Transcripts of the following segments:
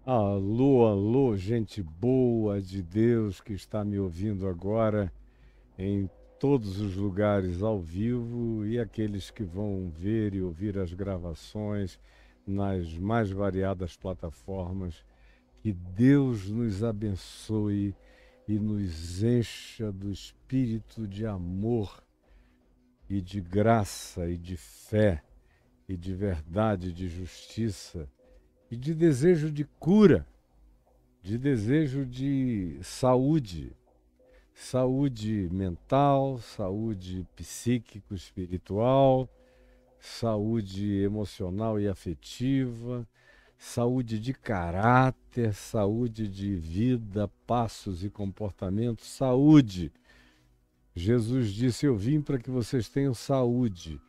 Alô, alô, gente boa de Deus que está me ouvindo agora em todos os lugares ao vivo e aqueles que vão ver e ouvir as gravações nas mais variadas plataformas. Que Deus nos abençoe e nos encha do espírito de amor e de graça e de fé e de verdade, de justiça e de desejo de cura, de desejo de saúde, saúde mental, saúde psíquico-espiritual, saúde emocional e afetiva, saúde de caráter, saúde de vida, passos e comportamentos, saúde. Jesus disse: Eu vim para que vocês tenham saúde,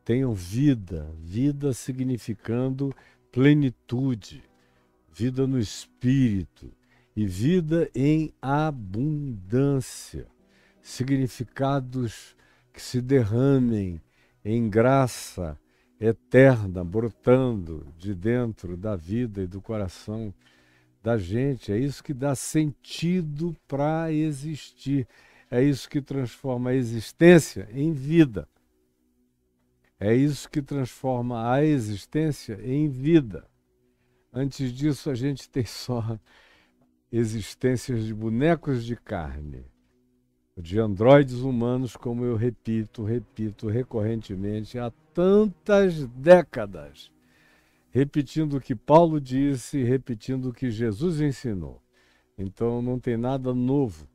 tenham vida, vida significando plenitude, vida no espírito e vida em abundância, significados que se derramem em graça eterna, brotando de dentro da vida e do coração da gente. É isso que dá sentido para existir, é isso que transforma a existência em vida. É isso que transforma a existência em vida. Antes disso, a gente tem só existências de bonecos de carne, de androides humanos, como eu repito recorrentemente há tantas décadas, repetindo o que Paulo disse, repetindo o que Jesus ensinou. Então não tem nada novo,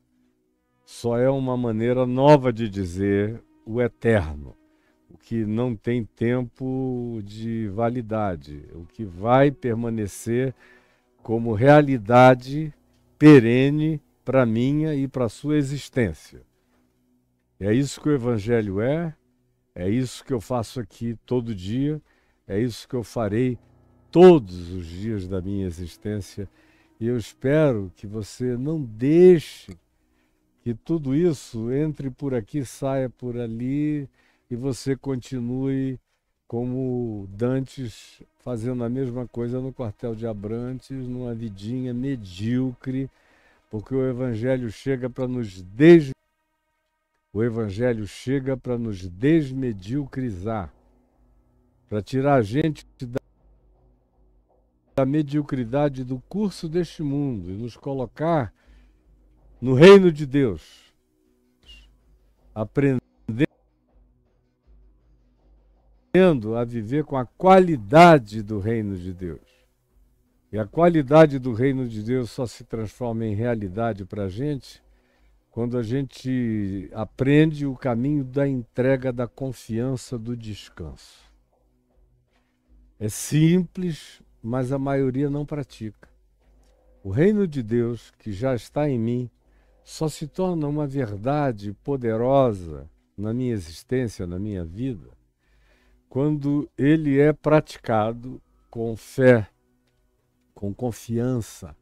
só é uma maneira nova de dizer o eterno, o que não tem tempo de validade, o que vai permanecer como realidade perene para a minha e para a sua existência. É isso que o Evangelho é isso que eu faço aqui todo dia, é isso que eu farei todos os dias da minha existência. E eu espero que você não deixe que tudo isso entre por aqui, saia por ali e você continue como dantes, fazendo a mesma coisa no quartel de Abrantes, numa vidinha medíocre, porque o Evangelho chega para nos desmediocrizar, para tirar a gente da mediocridade do curso deste mundo e nos colocar no reino de Deus, aprendendo a viver com a qualidade do reino de Deus. E a qualidade do reino de Deus só se transforma em realidade para a gente quando a gente aprende o caminho da entrega, da confiança, do descanso. É simples, mas a maioria não pratica. O reino de Deus, que já está em mim, só se torna uma verdade poderosa na minha existência, na minha vida, quando ele é praticado com fé, com confiança,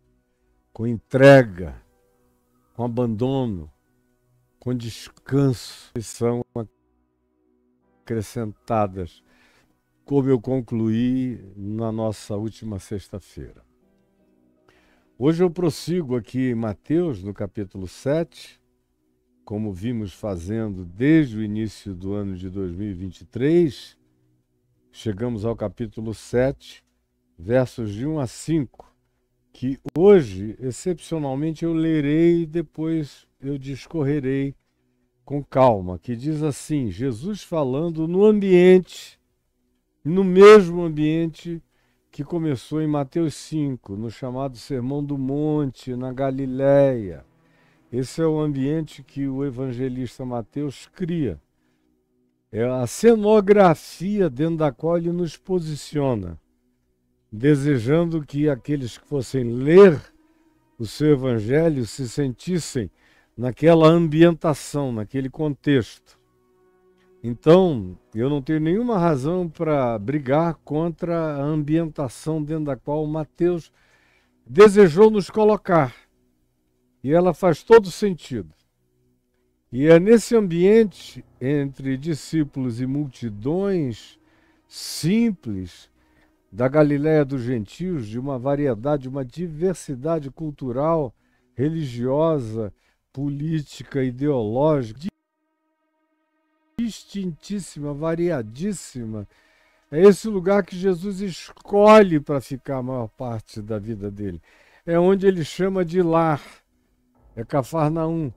com entrega, com abandono, com descanso, que são acrescentadas, como eu concluí na nossa última sexta-feira. Hoje eu prossigo aqui em Mateus, no capítulo 7, como vimos fazendo desde o início do ano de 2023, chegamos ao capítulo 7, versos de 1 a 5, que hoje, excepcionalmente, eu lerei e depois eu discorrerei com calma, que diz assim: Jesus falando no mesmo ambiente que começou em Mateus 5, no chamado Sermão do Monte, na Galileia. Esse é o ambiente que o evangelista Mateus cria. É a cenografia dentro da qual ele nos posiciona, desejando que aqueles que fossem ler o seu evangelho se sentissem naquela ambientação, naquele contexto. Então, eu não tenho nenhuma razão para brigar contra a ambientação dentro da qual Mateus desejou nos colocar. E ela faz todo sentido. E é nesse ambiente, entre discípulos e multidões simples, da Galiléia dos gentios, de uma variedade, uma diversidade cultural, religiosa, política, ideológica, distintíssima, variadíssima. É esse lugar que Jesus escolhe para ficar a maior parte da vida dele. É onde ele chama de lar, é Cafarnaum.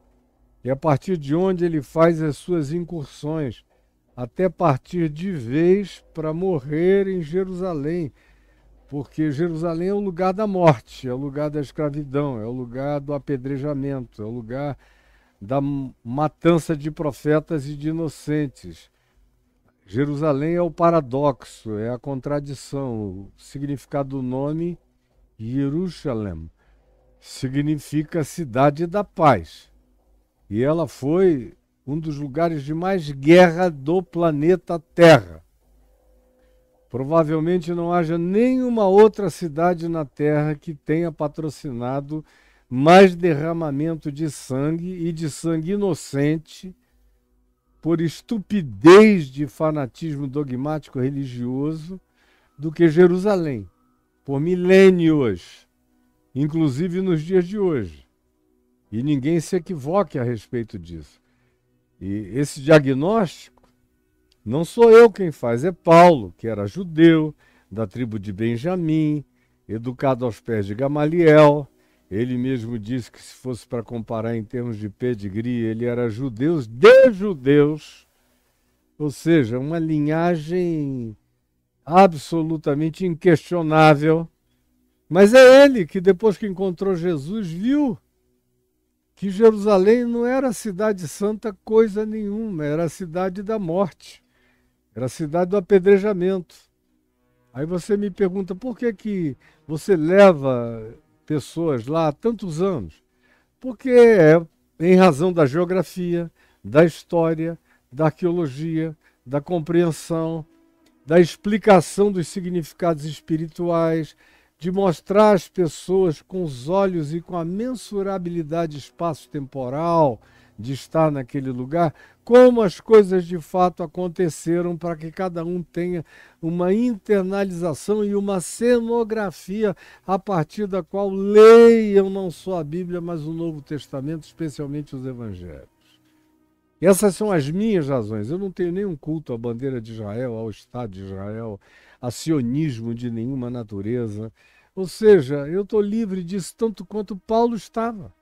E a partir de onde ele faz as suas incursões, até partir de vez para morrer em Jerusalém, porque Jerusalém é o lugar da morte, é o lugar da escravidão, é o lugar do apedrejamento, é o lugar da matança de profetas e de inocentes. Jerusalém é o paradoxo, é a contradição. O significado do nome, Jerusalém, significa cidade da paz. E ela foi um dos lugares de mais guerra do planeta Terra. Provavelmente não haja nenhuma outra cidade na Terra que tenha patrocinado mais derramamento de sangue e de sangue inocente por estupidez de fanatismo dogmático religioso do que Jerusalém, por milênios, inclusive nos dias de hoje. E ninguém se equivoque a respeito disso. E esse diagnóstico não sou eu quem faz, é Paulo, que era judeu, da tribo de Benjamim, educado aos pés de Gamaliel. Ele mesmo disse que, se fosse para comparar em termos de pedigree, ele era judeu de judeus, ou seja, uma linhagem absolutamente inquestionável. Mas é ele que, depois que encontrou Jesus, viu que Jerusalém não era a cidade santa coisa nenhuma, era a cidade da morte, era a cidade do apedrejamento. Aí você me pergunta, por que você leva pessoas lá há tantos anos? Porque é em razão da geografia, da história, da arqueologia, da compreensão, da explicação dos significados espirituais, de mostrar às pessoas com os olhos e com a mensurabilidade espaço-temporal de estar naquele lugar, como as coisas de fato aconteceram, para que cada um tenha uma internalização e uma cenografia a partir da qual leiam não só a Bíblia, mas o Novo Testamento, especialmente os Evangelhos. Essas são as minhas razões. Eu não tenho nenhum culto à bandeira de Israel, ao Estado de Israel, a sionismo de nenhuma natureza. Ou seja, eu estou livre disso tanto quanto Paulo estava.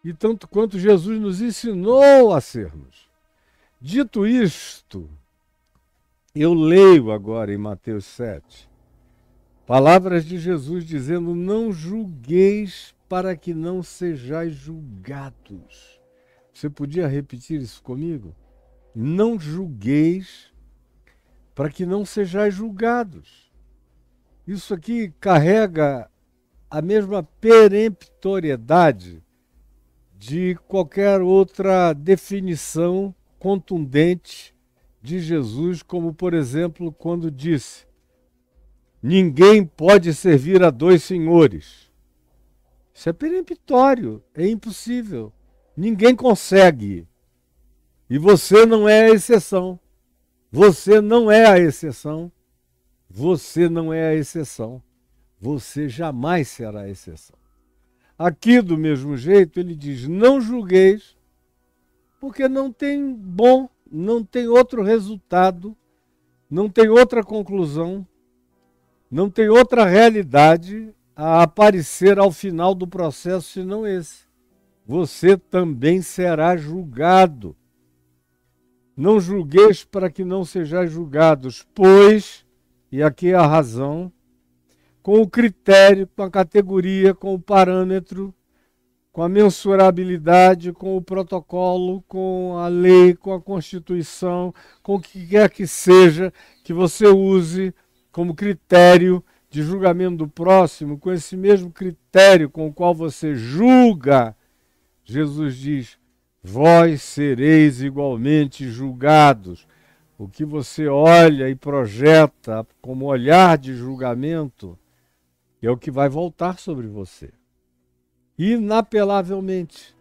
E tanto quanto Jesus nos ensinou a sermos. Dito isto, eu leio agora em Mateus 7, palavras de Jesus dizendo: não julgueis para que não sejais julgados. Você podia repetir isso comigo? Não julgueis para que não sejais julgados. Isso aqui carrega a mesma peremptoriedade de qualquer outra definição contundente de Jesus, como, por exemplo, quando disse: ninguém pode servir a dois senhores. Isso é peremptório, é impossível. Ninguém consegue. E você não é a exceção. Você não é a exceção. Você não é a exceção. Você jamais será a exceção. Aqui, do mesmo jeito, ele diz: não julgueis, porque não tem bom, não tem outro resultado, não tem outra conclusão, não tem outra realidade a aparecer ao final do processo senão esse. Você também será julgado. Não julgueis para que não sejais julgados, pois, e aqui é a razão, com o critério, com a categoria, com o parâmetro, com a mensurabilidade, com o protocolo, com a lei, com a Constituição, com o que quer que seja que você use como critério de julgamento do próximo, com esse mesmo critério com o qual você julga, Jesus diz: vós sereis igualmente julgados. O que você olha e projeta como olhar de julgamento é o que vai voltar sobre você. Inapelavelmente.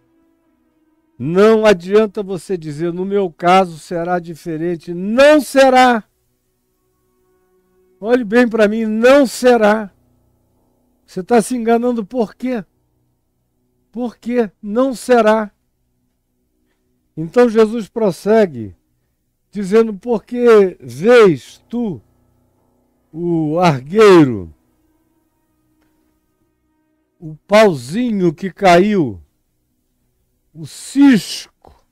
Não adianta você dizer: no meu caso será diferente. Não será. Olhe bem para mim, não será. Você está se enganando por quê? Por quê? Não será. Então Jesus prossegue, dizendo, porque vês tu o argueiro, o pauzinho que caiu, o cisco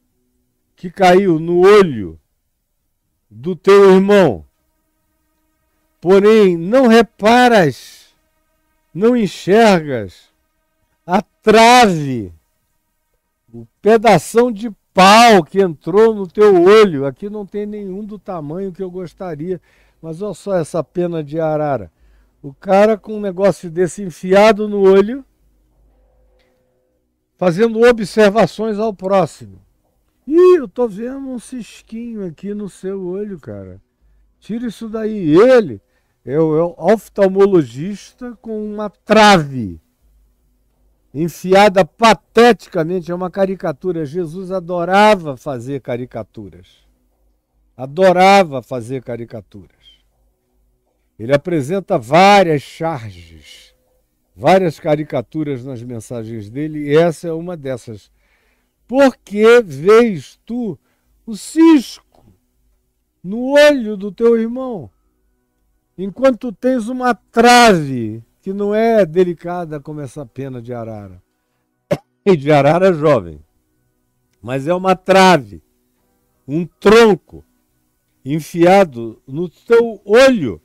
que caiu no olho do teu irmão, porém não reparas, não enxergas a trave, o pedação de pau que entrou no teu olho. Aqui não tem nenhum do tamanho que eu gostaria, mas olha só essa pena de arara. O cara com um negócio desse enfiado no olho, fazendo observações ao próximo. Ih, eu tô vendo um cisquinho aqui no seu olho, cara. Tira isso daí. Ele é o oftalmologista com uma trave enfiada pateticamente. É uma caricatura. Jesus adorava fazer caricaturas. Adorava fazer caricaturas. Ele apresenta várias charges, várias caricaturas nas mensagens dele, e essa é uma dessas. Porque vês tu o cisco no olho do teu irmão, enquanto tens uma trave que não é delicada como essa pena de arara. E de arara jovem, mas é uma trave, um tronco enfiado no teu olho.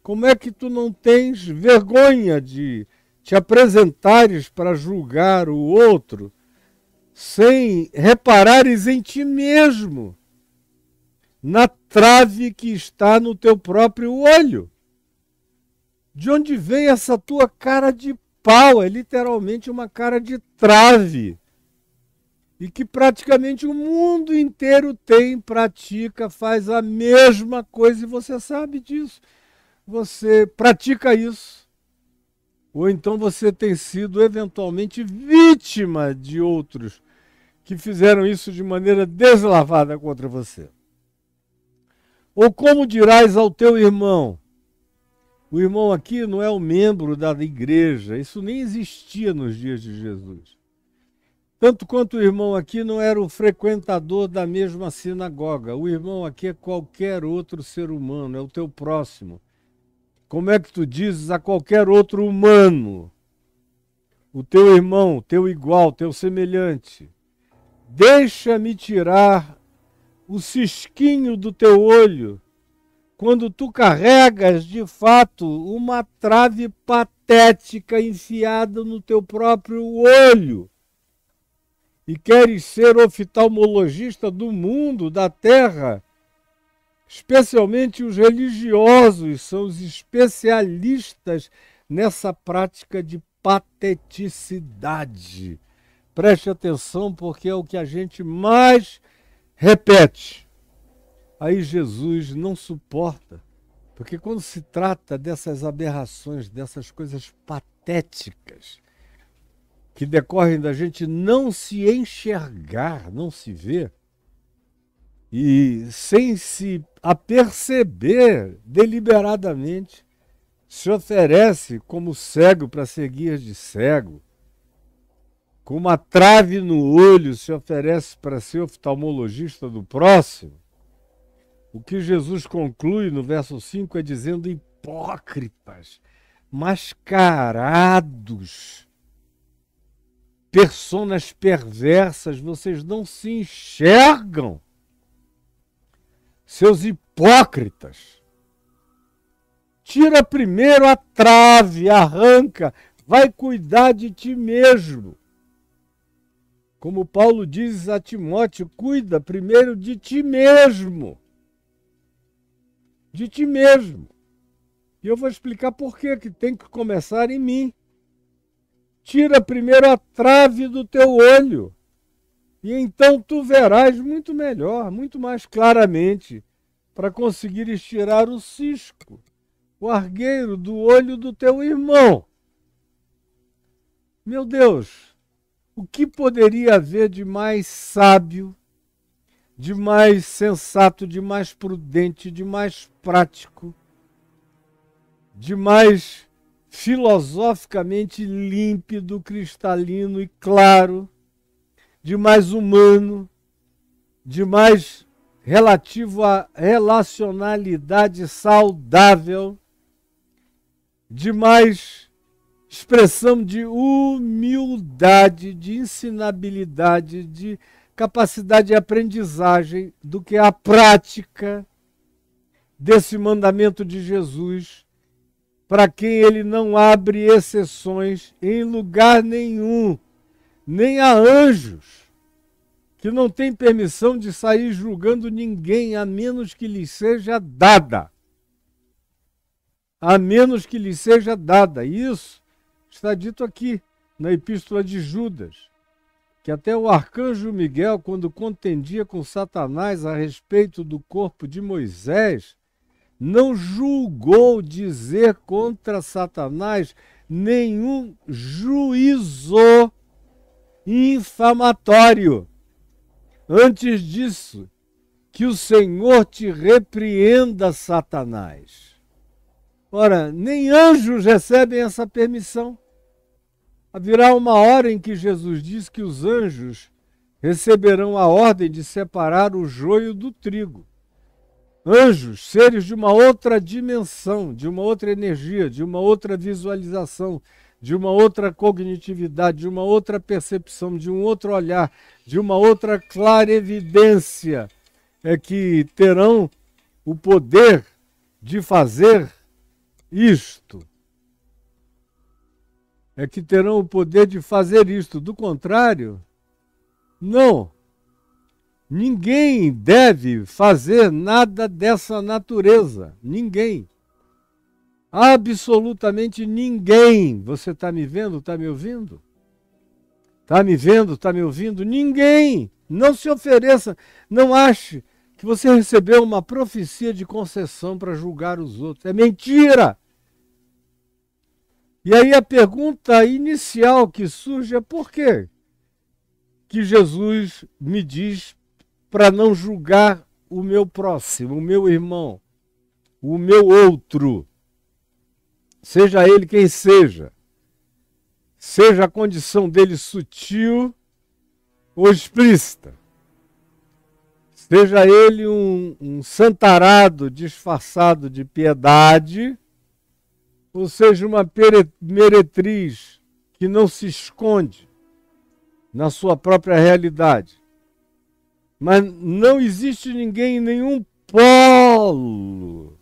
Como é que tu não tens vergonha de te apresentares para julgar o outro sem reparares em ti mesmo, na trave que está no teu próprio olho? De onde vem essa tua cara de pau? É literalmente uma cara de trave. E que praticamente o mundo inteiro tem, pratica, faz a mesma coisa, e você sabe disso. Você pratica isso. Ou então você tem sido eventualmente vítima de outros que fizeram isso de maneira deslavada contra você. Ou como dirás ao teu irmão? O irmão aqui não é um membro da igreja, isso nem existia nos dias de Jesus. Tanto quanto o irmão aqui não era o frequentador da mesma sinagoga. O irmão aqui é qualquer outro ser humano, é o teu próximo. Como é que tu dizes a qualquer outro humano? O teu irmão, teu igual, teu semelhante. Deixa-me tirar o cisquinho do teu olho, quando tu carregas, de fato, uma trave patética enfiada no teu próprio olho. E queres ser oftalmologista do mundo, da terra. Especialmente os religiosos são os especialistas nessa prática de pateticidade. Preste atenção, porque é o que a gente mais repete. Aí Jesus não suporta, porque quando se trata dessas aberrações, dessas coisas patéticas, que decorrem da gente não se enxergar, não se ver, e sem se aperceber deliberadamente, se oferece como cego para seguir de cego, com uma trave no olho se oferece para ser oftalmologista do próximo. O que Jesus conclui no verso 5 é dizendo: hipócritas, mascarados, personas perversas, vocês não se enxergam. Seus hipócritas. Tira primeiro a trave, arranca, vai cuidar de ti mesmo. Como Paulo diz a Timóteo, cuida primeiro de ti mesmo. De ti mesmo. E eu vou explicar por que tem que começar em mim. Tira primeiro a trave do teu olho. E então tu verás muito melhor, muito mais claramente, para conseguires tirar o cisco, o argueiro do olho do teu irmão. Meu Deus, o que poderia haver de mais sábio, de mais sensato, de mais prudente, de mais prático, de mais filosoficamente límpido, cristalino e claro, de mais humano, de mais relativo à relacionalidade saudável, de mais expressão de humildade, de ensinabilidade, de capacidade de aprendizagem do que a prática desse mandamento de Jesus, para quem ele não abre exceções em lugar nenhum, nem a anjos, que não têm permissão de sair julgando ninguém, a menos que lhes seja dada. A menos que lhes seja dada. Isso está dito aqui, na Epístola de Judas, que até o arcanjo Miguel, quando contendia com Satanás a respeito do corpo de Moisés, não julgou dizer contra Satanás nenhum juízo infamatório. Antes disso, que o Senhor te repreenda, Satanás. Ora, nem anjos recebem essa permissão. Haverá uma hora em que Jesus diz que os anjos receberão a ordem de separar o joio do trigo. Anjos, seres de uma outra dimensão, de uma outra energia, de uma outra visualização, de uma outra cognitividade, de uma outra percepção, de um outro olhar, de uma outra clarevidência, é que terão o poder de fazer isto. É que terão o poder de fazer isto. Do contrário, não. Ninguém deve fazer nada dessa natureza. Ninguém. Absolutamente ninguém. Você está me vendo? Está me ouvindo? Está me vendo? Está me ouvindo? Ninguém. Não se ofereça. Não ache que você recebeu uma profecia de concessão para julgar os outros. É mentira. E aí a pergunta inicial que surge é por quê que Jesus me diz para não julgar o meu próximo, o meu irmão, o meu outro, seja ele quem seja a condição dele sutil ou explícita, seja ele um santarado disfarçado de piedade, ou seja, uma meretriz que não se esconde na sua própria realidade. Mas não existe ninguém em nenhum polo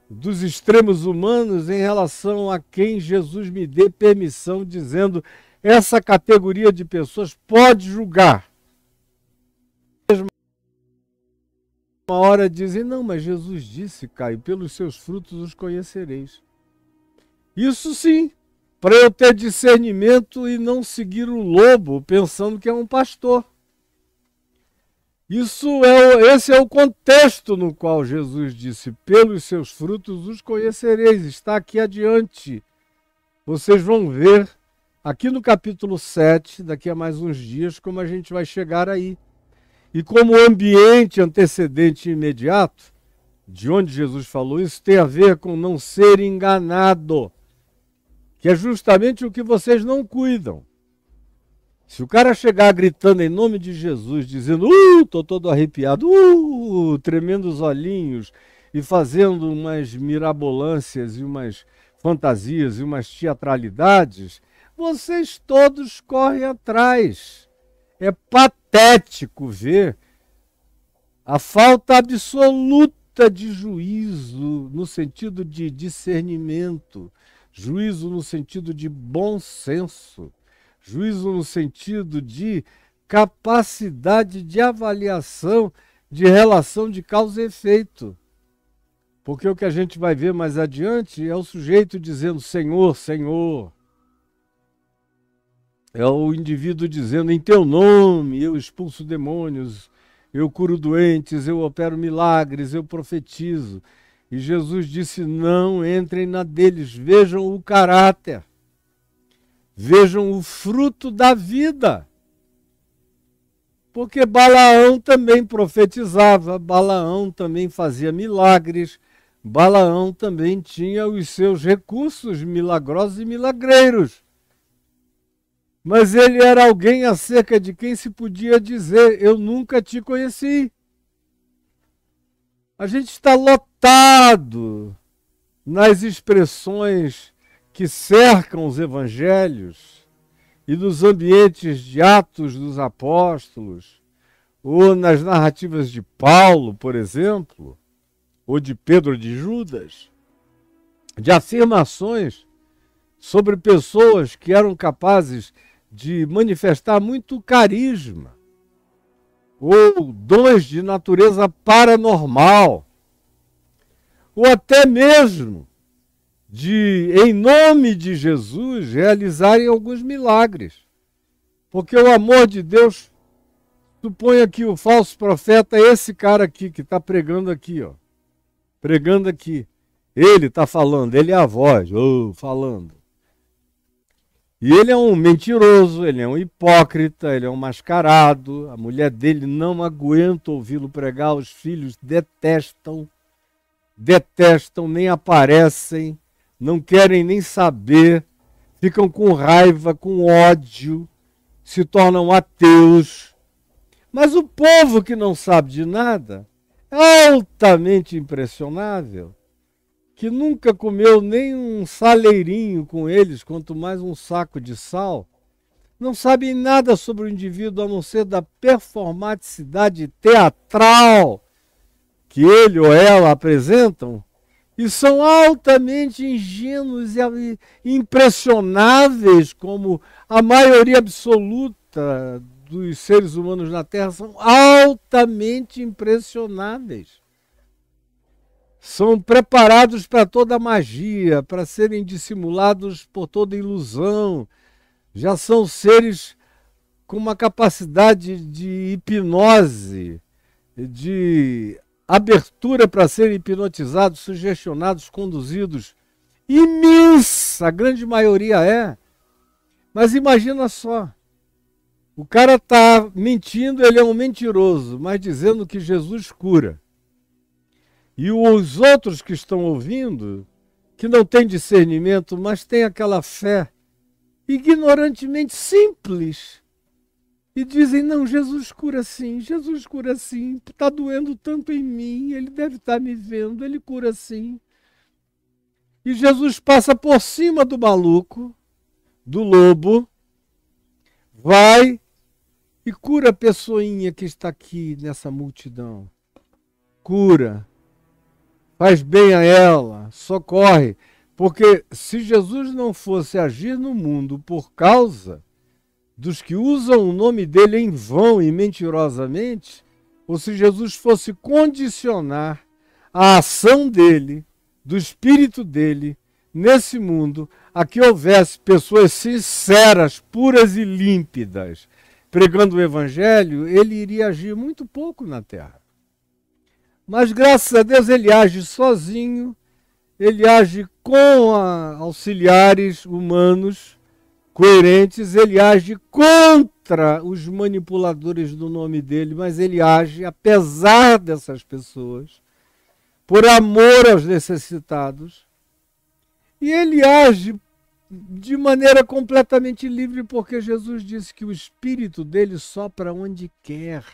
dos extremos humanos em relação a quem Jesus me dê permissão, dizendo essa categoria de pessoas pode julgar. Uma hora dizem, não, mas Jesus disse, Caio, pelos seus frutos os conhecereis. Isso sim, para eu ter discernimento e não seguir o lobo pensando que é um pastor. Esse é o contexto no qual Jesus disse, pelos seus frutos os conhecereis. Está aqui adiante. Vocês vão ver aqui no capítulo 7, daqui a mais uns dias, como a gente vai chegar aí. E como ambiente antecedente e imediato, de onde Jesus falou isso, tem a ver com não ser enganado, que é justamente o que vocês não cuidam. Se o cara chegar gritando em nome de Jesus, dizendo, tô todo arrepiado, tremendo os olhinhos, e fazendo umas mirabolâncias e umas fantasias e umas teatralidades, vocês todos correm atrás. É patético ver a falta absoluta de juízo no sentido de discernimento, juízo no sentido de bom senso, juízo no sentido de capacidade de avaliação de relação de causa e efeito. Porque o que a gente vai ver mais adiante é o sujeito dizendo Senhor, Senhor. É o indivíduo dizendo em teu nome eu expulso demônios, eu curo doentes, eu opero milagres, eu profetizo. E Jesus disse, não entrem na deles, vejam o caráter. Vejam o fruto da vida. Porque Balaão também profetizava, Balaão também fazia milagres, Balaão também tinha os seus recursos milagrosos e milagreiros. Mas ele era alguém acerca de quem se podia dizer: eu nunca te conheci. A gente está lotado nas expressões que cercam os evangelhos e nos ambientes de Atos dos Apóstolos, ou nas narrativas de Paulo, por exemplo, ou de Pedro de Judas, de afirmações sobre pessoas que eram capazes de manifestar muito carisma, ou dons de natureza paranormal, ou até mesmo de, em nome de Jesus, realizarem alguns milagres. Porque o amor de Deus, suponha que o falso profeta é esse cara aqui, que está pregando aqui, ó. Pregando aqui. Ele está falando, ele é a voz, falando. E ele é um mentiroso, ele é um hipócrita, ele é um mascarado, a mulher dele não aguenta ouvi-lo pregar, os filhos detestam, nem aparecem, não querem nem saber, ficam com raiva, com ódio, se tornam ateus. Mas o povo que não sabe de nada, é altamente impressionável, que nunca comeu nem um saleirinho com eles, quanto mais um saco de sal, não sabem nada sobre o indivíduo, a não ser da performaticidade teatral que ele ou ela apresentam, e são altamente ingênuos e impressionáveis, como a maioria absoluta dos seres humanos na Terra são altamente impressionáveis. São preparados para toda magia, para serem dissimulados por toda ilusão. Já são seres com uma capacidade de hipnose, de abertura para serem hipnotizados, sugestionados, conduzidos. Imensa, a grande maioria é. Mas imagina só, o cara está mentindo, ele é um mentiroso, mas dizendo que Jesus cura. E os outros que estão ouvindo, que não têm discernimento, mas têm aquela fé ignorantemente simples, e dizem: não, Jesus cura sim, está doendo tanto em mim, ele deve estar me vendo, ele cura sim. E Jesus passa por cima do maluco, do lobo, vai e cura a pessoinha que está aqui nessa multidão. Cura. Faz bem a ela, socorre. Porque se Jesus não fosse agir no mundo por causa dos que usam o nome dele em vão e mentirosamente, ou se Jesus fosse condicionar a ação dele, do espírito dele, nesse mundo, a que houvesse pessoas sinceras, puras e límpidas, pregando o evangelho, ele iria agir muito pouco na terra. Mas, graças a Deus, ele age sozinho, ele age com auxiliares humanos coerentes, ele age contra os manipuladores do nome dele, mas ele age apesar dessas pessoas, por amor aos necessitados, e ele age de maneira completamente livre, porque Jesus disse que o Espírito dele sopra onde quer.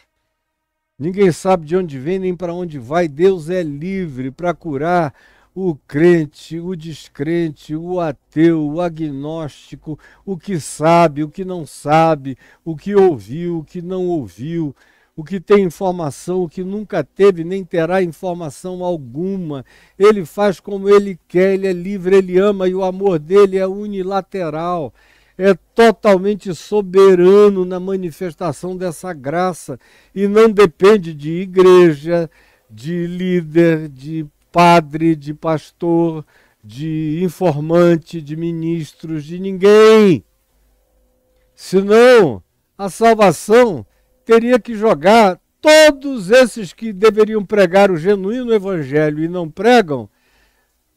Ninguém sabe de onde vem nem para onde vai. Deus é livre para curar o crente, o descrente, o ateu, o agnóstico, o que sabe, o que não sabe, o que ouviu, o que não ouviu, o que tem informação, o que nunca teve nem terá informação alguma. Ele faz como ele quer, ele é livre, ele ama, e o amor dele é unilateral. É totalmente soberano na manifestação dessa graça e não depende de igreja, de líder, de padre, de pastor, de informante, de ministros, de ninguém. Senão, a salvação teria que jogar todos esses que deveriam pregar o genuíno evangelho e não pregam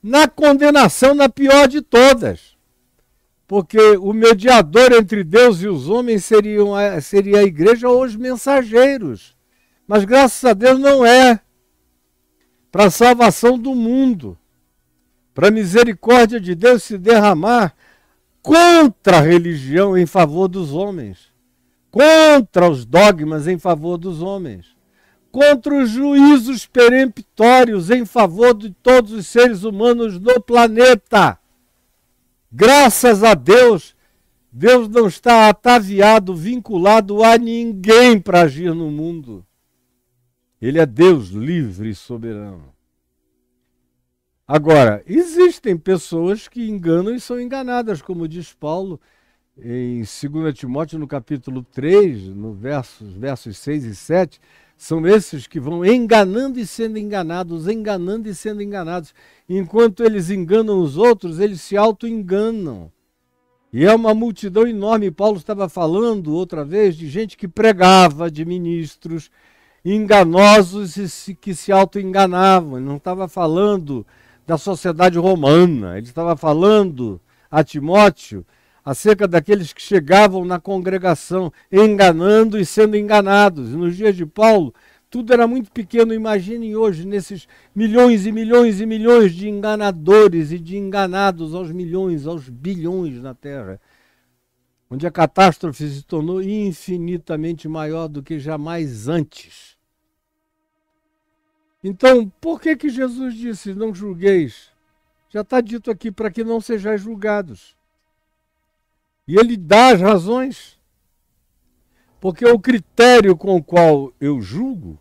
na condenação, na pior de todas. Porque o mediador entre Deus e os homens seria a igreja ou os mensageiros. Mas graças a Deus não é. para a salvação do mundo, para a misericórdia de Deus se derramar contra a religião em favor dos homens, contra os dogmas em favor dos homens, contra os juízos peremptórios em favor de todos os seres humanos do planeta. Graças a Deus, Deus não está ataviado, vinculado a ninguém para agir no mundo. Ele é Deus livre e soberano. Agora, existem pessoas que enganam e são enganadas, como diz Paulo em 2 Timóteo, no capítulo 3, no versos 6 e 7, são esses que vão enganando e sendo enganados, enganando e sendo enganados. Enquanto eles enganam os outros, eles se auto-enganam. E é uma multidão enorme. Paulo estava falando outra vez de gente que pregava, de ministros enganosos e que se auto-enganavam. Ele não estava falando da sociedade romana, ele estava falando a Timóteo acerca daqueles que chegavam na congregação enganando e sendo enganados. E nos dias de Paulo, tudo era muito pequeno. Imaginem hoje, nesses milhões e milhões e milhões de enganadores e de enganados aos milhões, aos bilhões na Terra, onde a catástrofe se tornou infinitamente maior do que jamais antes. Então, por que Jesus disse, não julgueis? Já está dito aqui, para que não sejais julgados. E ele dá as razões. Porque o critério com o qual eu julgo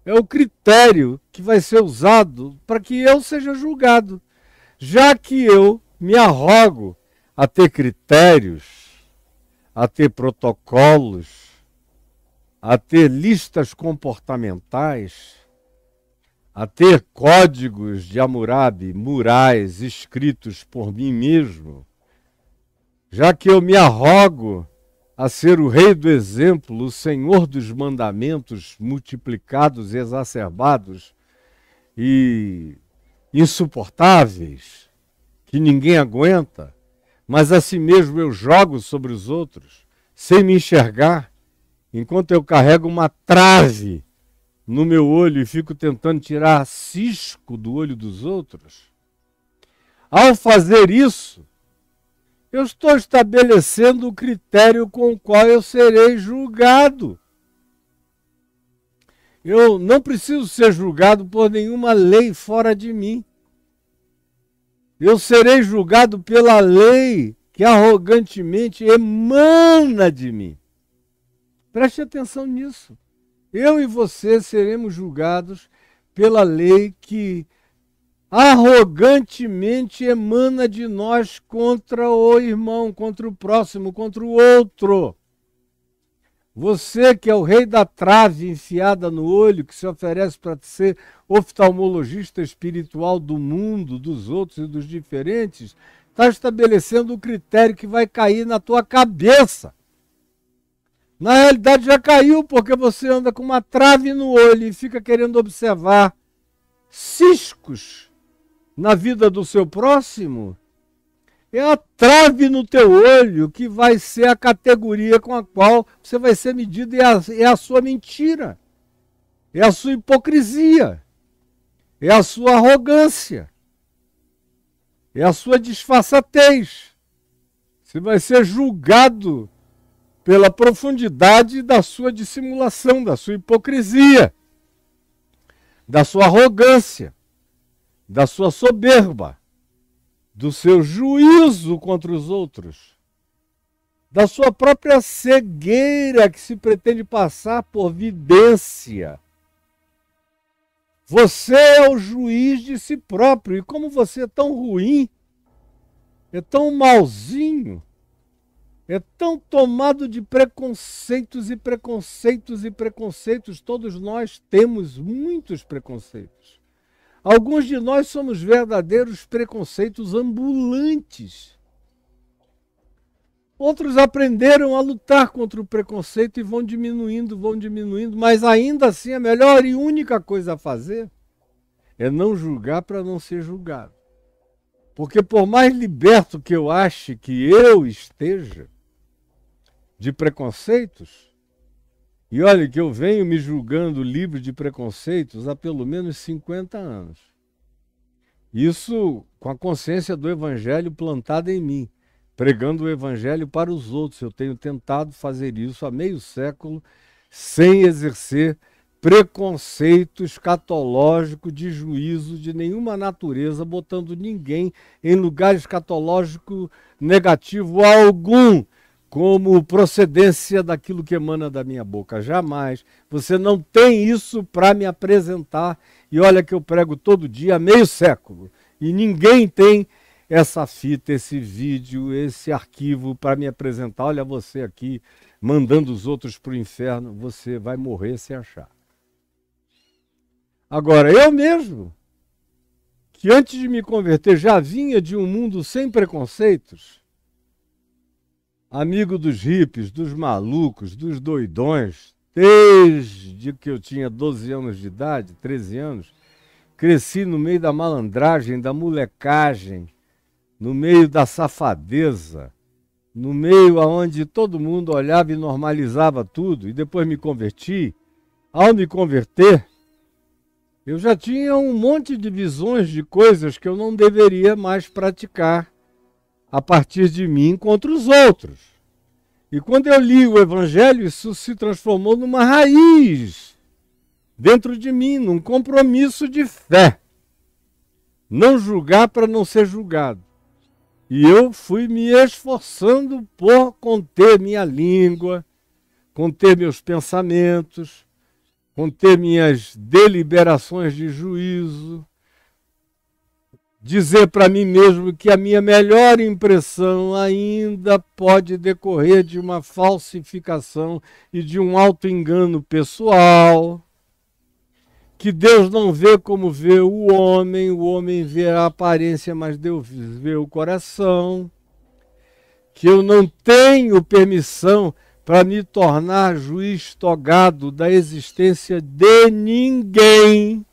é o critério que vai ser usado para que eu seja julgado. Já que eu me arrogo a ter critérios, a ter protocolos, a ter listas comportamentais, a ter códigos de Hammurabi, murais escritos por mim mesmo, já que eu me arrogo a ser o rei do exemplo, o senhor dos mandamentos multiplicados, exacerbados e insuportáveis, que ninguém aguenta, mas a si mesmo eu jogo sobre os outros, sem me enxergar, enquanto eu carrego uma trave no meu olho e fico tentando tirar cisco do olho dos outros. Ao fazer isso, eu estou estabelecendo o critério com o qual eu serei julgado. Eu não preciso ser julgado por nenhuma lei fora de mim. Eu serei julgado pela lei que arrogantemente emana de mim. Preste atenção nisso. Eu e você seremos julgados pela lei que arrogantemente emana de nós contra o irmão, contra o próximo, contra o outro. Você que é o rei da trave enfiada no olho, que se oferece para ser oftalmologista espiritual do mundo, dos outros e dos diferentes, está estabelecendo o critério que vai cair na tua cabeça. Na realidade já caiu, porque você anda com uma trave no olho e fica querendo observar ciscos na vida do seu próximo. É a trave no teu olho que vai ser a categoria com a qual você vai ser medido, é a sua mentira, é a sua hipocrisia, é a sua arrogância, é a sua disfarçatez. Você vai ser julgado pela profundidade da sua dissimulação, da sua hipocrisia, da sua arrogância, da sua soberba, do seu juízo contra os outros, da sua própria cegueira que se pretende passar por vidência. Você é o juiz de si próprio, e como você é tão ruim, é tão malzinho, é tão tomado de preconceitos e preconceitos e preconceitos. Todos nós temos muitos preconceitos. Alguns de nós somos verdadeiros preconceitos ambulantes. Outros aprenderam a lutar contra o preconceito e vão diminuindo, mas ainda assim a melhor e única coisa a fazer é não julgar para não ser julgado. Porque por mais liberto que eu ache que eu esteja de preconceitos, E olha que eu venho me julgando livre de preconceitos há pelo menos 50 anos. Isso com a consciência do Evangelho plantada em mim, pregando o Evangelho para os outros. Eu tenho tentado fazer isso há meio século, sem exercer preconceito escatológico de juízo de nenhuma natureza, botando ninguém em lugar escatológico negativo algum, como procedência daquilo que emana da minha boca. Jamais. Você não tem isso para me apresentar. E olha que eu prego todo dia há meio século. E ninguém tem essa fita, esse vídeo, esse arquivo para me apresentar. Olha você aqui, mandando os outros para o inferno. Você vai morrer se achar. Agora, eu mesmo, que antes de me converter já vinha de um mundo sem preconceitos, amigo dos hippies, dos malucos, dos doidões, desde que eu tinha 12 anos de idade, 13 anos, cresci no meio da malandragem, da molecagem, no meio da safadeza, no meio onde todo mundo olhava e normalizava tudo, e depois me converti. Ao me converter, eu já tinha um monte de visões de coisas que eu não deveria mais praticar a partir de mim contra os outros. E quando eu li o Evangelho, isso se transformou numa raiz dentro de mim, num compromisso de fé. Não julgar para não ser julgado. E eu fui me esforçando por conter minha língua, conter meus pensamentos, conter minhas deliberações de juízo, dizer para mim mesmo que a minha melhor impressão ainda pode decorrer de uma falsificação e de um auto-engano pessoal, que Deus não vê como vê o homem vê a aparência, mas Deus vê o coração, que eu não tenho permissão para me tornar juiz togado da existência de ninguém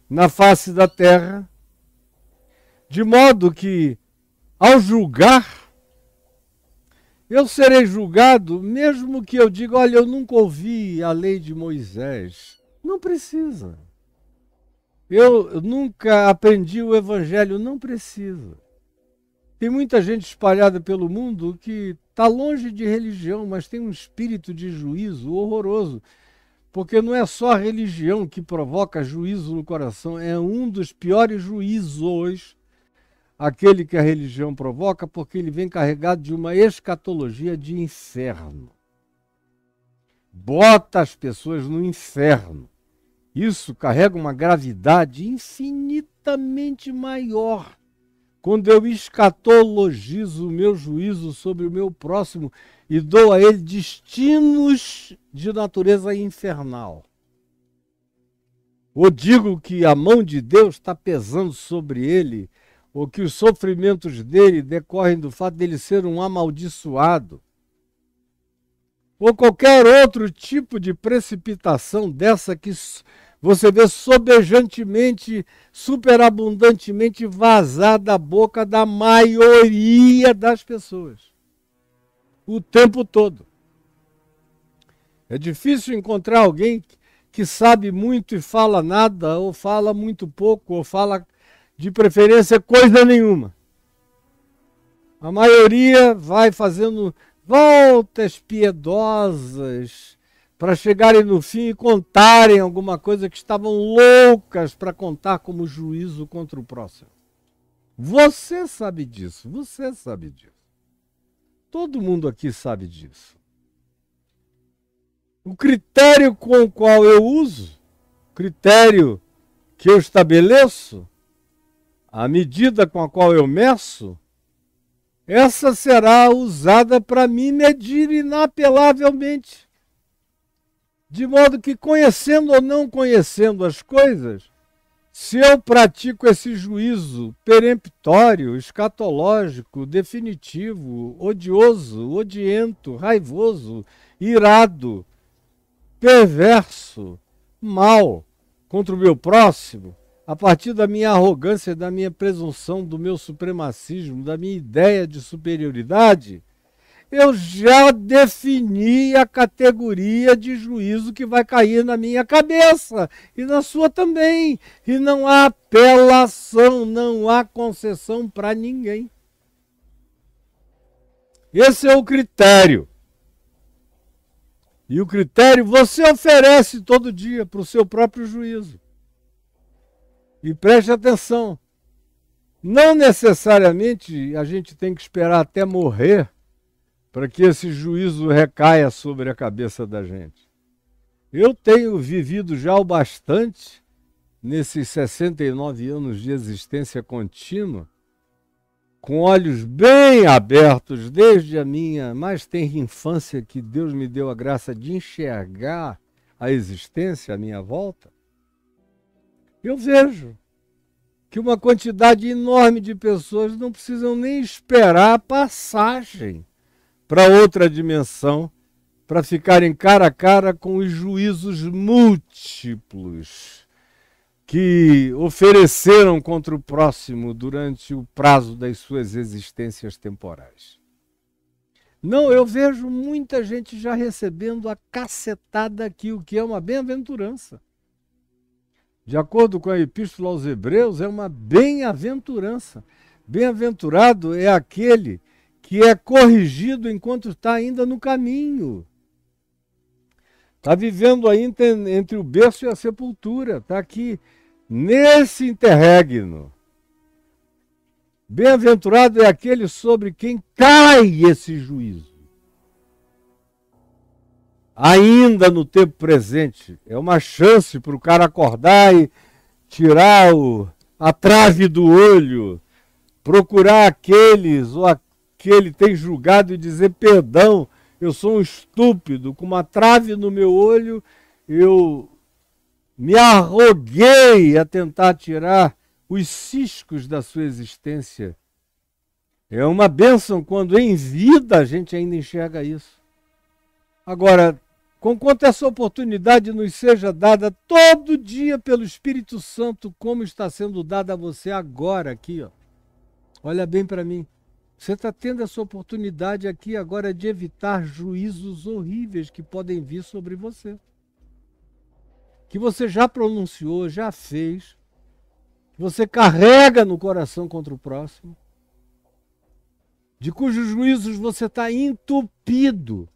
na face da terra, de modo que, ao julgar, eu serei julgado, mesmo que eu diga, olha, eu nunca ouvi a lei de Moisés. Não precisa. Eu nunca aprendi o Evangelho, não precisa. Tem muita gente espalhada pelo mundo que está longe de religião, mas tem um espírito de juízo horroroso. Porque não é só a religião que provoca juízo no coração, é um dos piores juízos, aquele que a religião provoca, porque ele vem carregado de uma escatologia de inferno. Bota as pessoas no inferno. Isso carrega uma gravidade infinitamente maior quando eu escatologizo o meu juízo sobre o meu próximo e dou a ele destinos de natureza infernal. Ou digo que a mão de Deus está pesando sobre ele, ou que os sofrimentos dele decorrem do fato dele ser um amaldiçoado, ou qualquer outro tipo de precipitação dessa que você vê sobejantemente, superabundantemente vazar da boca da maioria das pessoas. O tempo todo. É difícil encontrar alguém que sabe muito e fala nada, ou fala muito pouco, ou fala de preferência coisa nenhuma. A maioria vai fazendo voltas piedosas para chegarem no fim e contarem alguma coisa que estavam loucas para contar como juízo contra o próximo. Você sabe disso, você sabe disso. Todo mundo aqui sabe disso. O critério com o qual eu uso, critério que eu estabeleço, a medida com a qual eu meço, essa será usada para me medir inapelavelmente. De modo que, conhecendo ou não conhecendo as coisas, se eu pratico esse juízo peremptório, escatológico, definitivo, odioso, odiento, raivoso, irado, perverso, mal contra o meu próximo, a partir da minha arrogância, da minha presunção, do meu supremacismo, da minha ideia de superioridade, eu já defini a categoria de juízo que vai cair na minha cabeça e na sua também. E não há apelação, não há concessão para ninguém. Esse é o critério. E o critério você oferece todo dia para o seu próprio juízo. E preste atenção, não necessariamente a gente tem que esperar até morrer para que esse juízo recaia sobre a cabeça da gente. Eu tenho vivido já o bastante, nesses 69 anos de existência contínua, com olhos bem abertos, desde a minha mais tenra infância, que Deus me deu a graça de enxergar a existência à minha volta, eu vejo que uma quantidade enorme de pessoas não precisam nem esperar a passagem para outra dimensão, para ficarem cara a cara com os juízos múltiplos que ofereceram contra o próximo durante o prazo das suas existências temporais. Não, eu vejo muita gente já recebendo a cacetada aqui, o que é uma bem-aventurança. De acordo com a Epístola aos Hebreus, é uma bem-aventurança. Bem-aventurado é aquele que é corrigido enquanto está ainda no caminho. Está vivendo aí entre o berço e a sepultura. Está aqui, nesse interregno. Bem-aventurado é aquele sobre quem cai esse juízo. Ainda no tempo presente. É uma chance para o cara acordar e tirar a trave do olho, procurar aqueles ou que ele tem julgado e dizer perdão, eu sou um estúpido, com uma trave no meu olho, eu me arroguei a tentar tirar os ciscos da sua existência. É uma bênção quando em vida a gente ainda enxerga isso. Agora, conquanto essa oportunidade nos seja dada todo dia pelo Espírito Santo, como está sendo dada a você agora aqui, ó. Olha bem para mim. Você está tendo essa oportunidade aqui agora de evitar juízos horríveis que podem vir sobre você. Que você já pronunciou, já fez, que você carrega no coração contra o próximo, de cujos juízos você está entupido,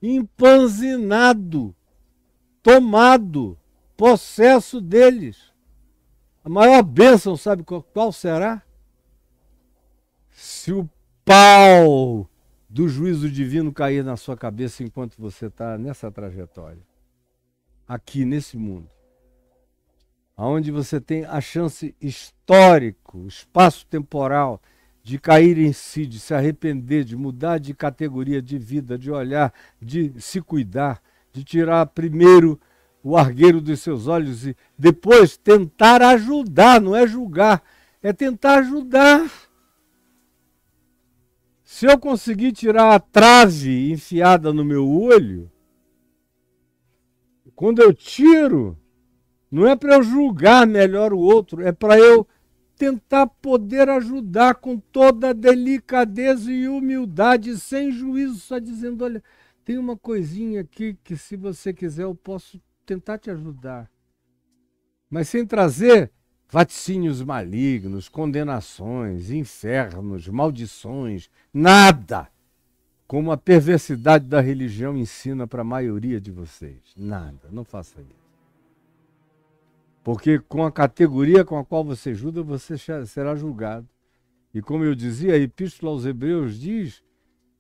empanzinado, tomado, possesso deles. A maior bênção, sabe qual será? Se o pau do juízo divino cair na sua cabeça enquanto você está nessa trajetória, aqui nesse mundo, onde você tem a chance histórico, espaço temporal, de cair em si, de se arrepender, de mudar de categoria de vida, de olhar, de se cuidar, de tirar primeiro o argueiro dos seus olhos e depois tentar ajudar, não é julgar, é tentar ajudar. Se eu conseguir tirar a trave enfiada no meu olho, quando eu tiro, não é para eu julgar melhor o outro, é para eu tentar poder ajudar com toda delicadeza e humildade, sem juízo, só dizendo, olha, tem uma coisinha aqui que se você quiser eu posso tentar te ajudar. Mas sem trazer vaticínios malignos, condenações, infernos, maldições, nada. Como a perversidade da religião ensina para a maioria de vocês. Nada, não faça isso. Porque com a categoria com a qual você julga, você será julgado. E como eu dizia, a Epístola aos Hebreus diz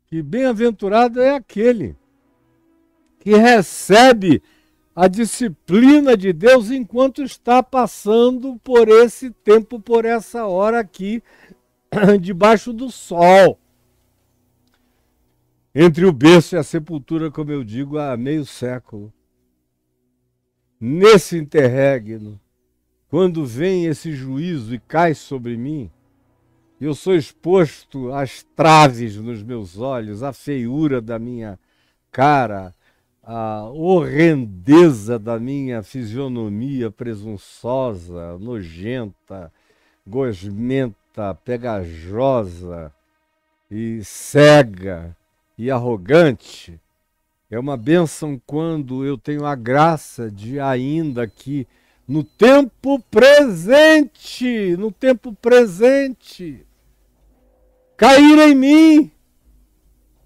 que bem-aventurado é aquele que recebe a disciplina de Deus enquanto está passando por esse tempo, por essa hora aqui, debaixo do sol. Entre o berço e a sepultura, como eu digo, há meio século. Nesse interregno, quando vem esse juízo e cai sobre mim, eu sou exposto às traves nos meus olhos, à feiura da minha cara, à horrendeza da minha fisionomia presunçosa, nojenta, gosmenta, pegajosa e cega e arrogante. É uma bênção quando eu tenho a graça de ainda aqui, no tempo presente, cair em mim,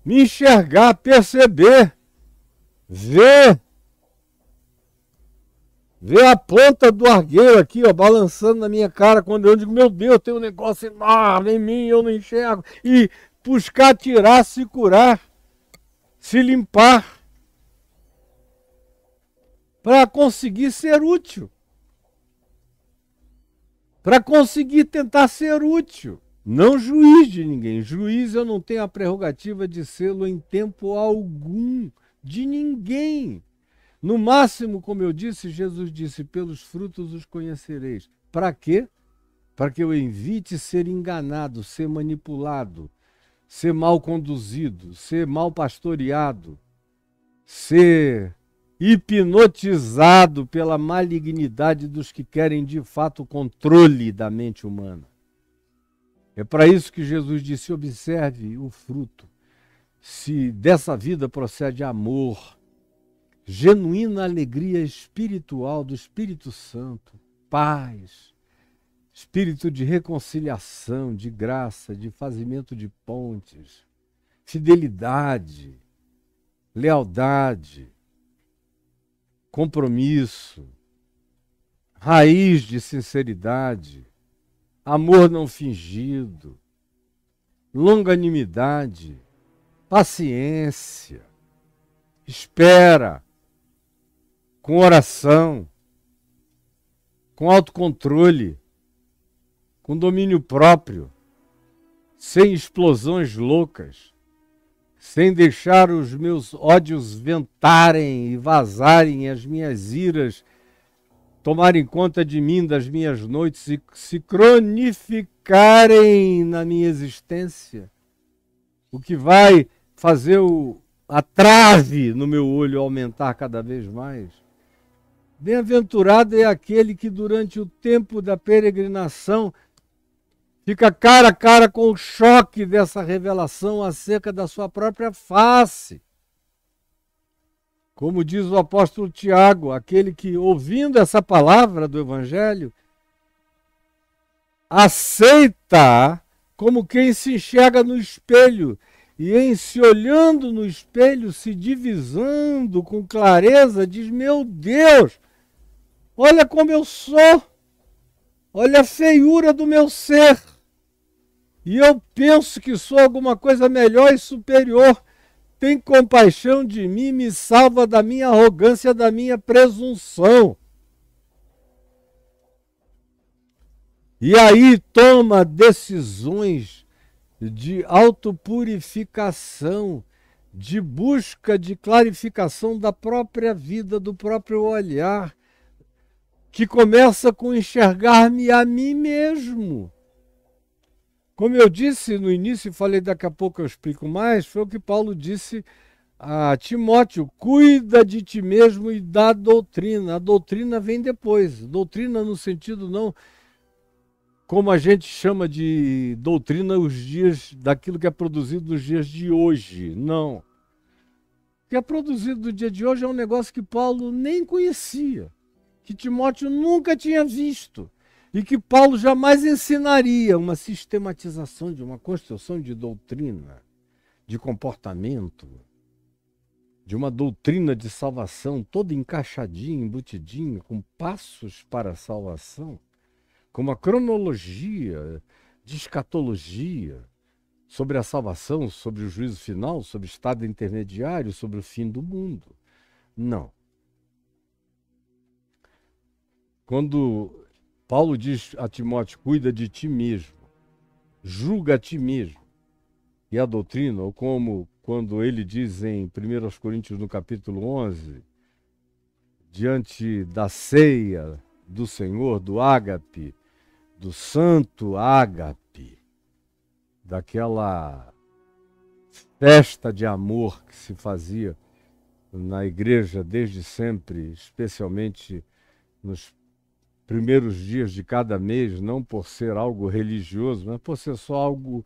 me enxergar, perceber, ver a ponta do argueiro aqui, ó, balançando na minha cara, quando eu digo, meu Deus, tem um negócio enorme em mim, eu não enxergo. E buscar tirar, se curar, se limpar, para conseguir ser útil. Para conseguir tentar ser útil. Não juiz de ninguém. Juiz eu não tenho a prerrogativa de sê-lo em tempo algum, de ninguém. No máximo, como eu disse, Jesus disse, pelos frutos os conhecereis. Para quê? Para que eu evite ser enganado, ser manipulado, ser mal conduzido, ser mal pastoreado, ser hipnotizado pela malignidade dos que querem de fato o controle da mente humana. É para isso que Jesus disse, observe o fruto. Se dessa vida procede amor, genuína alegria espiritual do Espírito Santo, paz, espírito de reconciliação, de graça, de fazimento de pontes, fidelidade, lealdade, compromisso, raiz de sinceridade, amor não fingido, longanimidade, paciência, espera, com oração, com autocontrole, com domínio próprio, sem explosões loucas, sem deixar os meus ódios ventarem e vazarem, as minhas iras tomarem conta de mim, das minhas noites e se cronificarem na minha existência, o que vai fazer a trave no meu olho aumentar cada vez mais. Bem-aventurado é aquele que durante o tempo da peregrinação fica cara a cara com o choque dessa revelação acerca da sua própria face. Como diz o apóstolo Tiago, aquele que, ouvindo essa palavra do Evangelho, aceita como quem se enxerga no espelho, e em se olhando no espelho, se divisando com clareza, diz, meu Deus, olha como eu sou, olha a feiura do meu ser, e eu penso que sou alguma coisa melhor e superior. Tem compaixão de mim, me salva da minha arrogância, da minha presunção. E aí toma decisões de autopurificação, de busca de clarificação da própria vida, do próprio olhar, que começa com enxergar-me a mim mesmo. Como eu disse no início, e falei daqui a pouco eu explico mais, foi o que Paulo disse a Timóteo, cuida de ti mesmo e da doutrina. A doutrina vem depois. Doutrina no sentido não como a gente chama de doutrina os dias daquilo que é produzido nos dias de hoje. Não. O que é produzido no dia de hoje é um negócio que Paulo nem conhecia, que Timóteo nunca tinha visto. E que Paulo jamais ensinaria uma sistematização de uma construção de doutrina, de comportamento, de uma doutrina de salvação toda encaixadinha, embutidinha, com passos para a salvação, com uma cronologia de escatologia sobre a salvação, sobre o juízo final, sobre o estado intermediário, sobre o fim do mundo. Não. Quando Paulo diz a Timóteo, cuida de ti mesmo, julga a ti mesmo. E a doutrina, ou como quando ele diz em 1 Coríntios no capítulo 11, diante da ceia do Senhor, do ágape, do santo ágape, daquela festa de amor que se fazia na igreja desde sempre, especialmente nos primeiros dias de cada mês, não por ser algo religioso, mas por ser só algo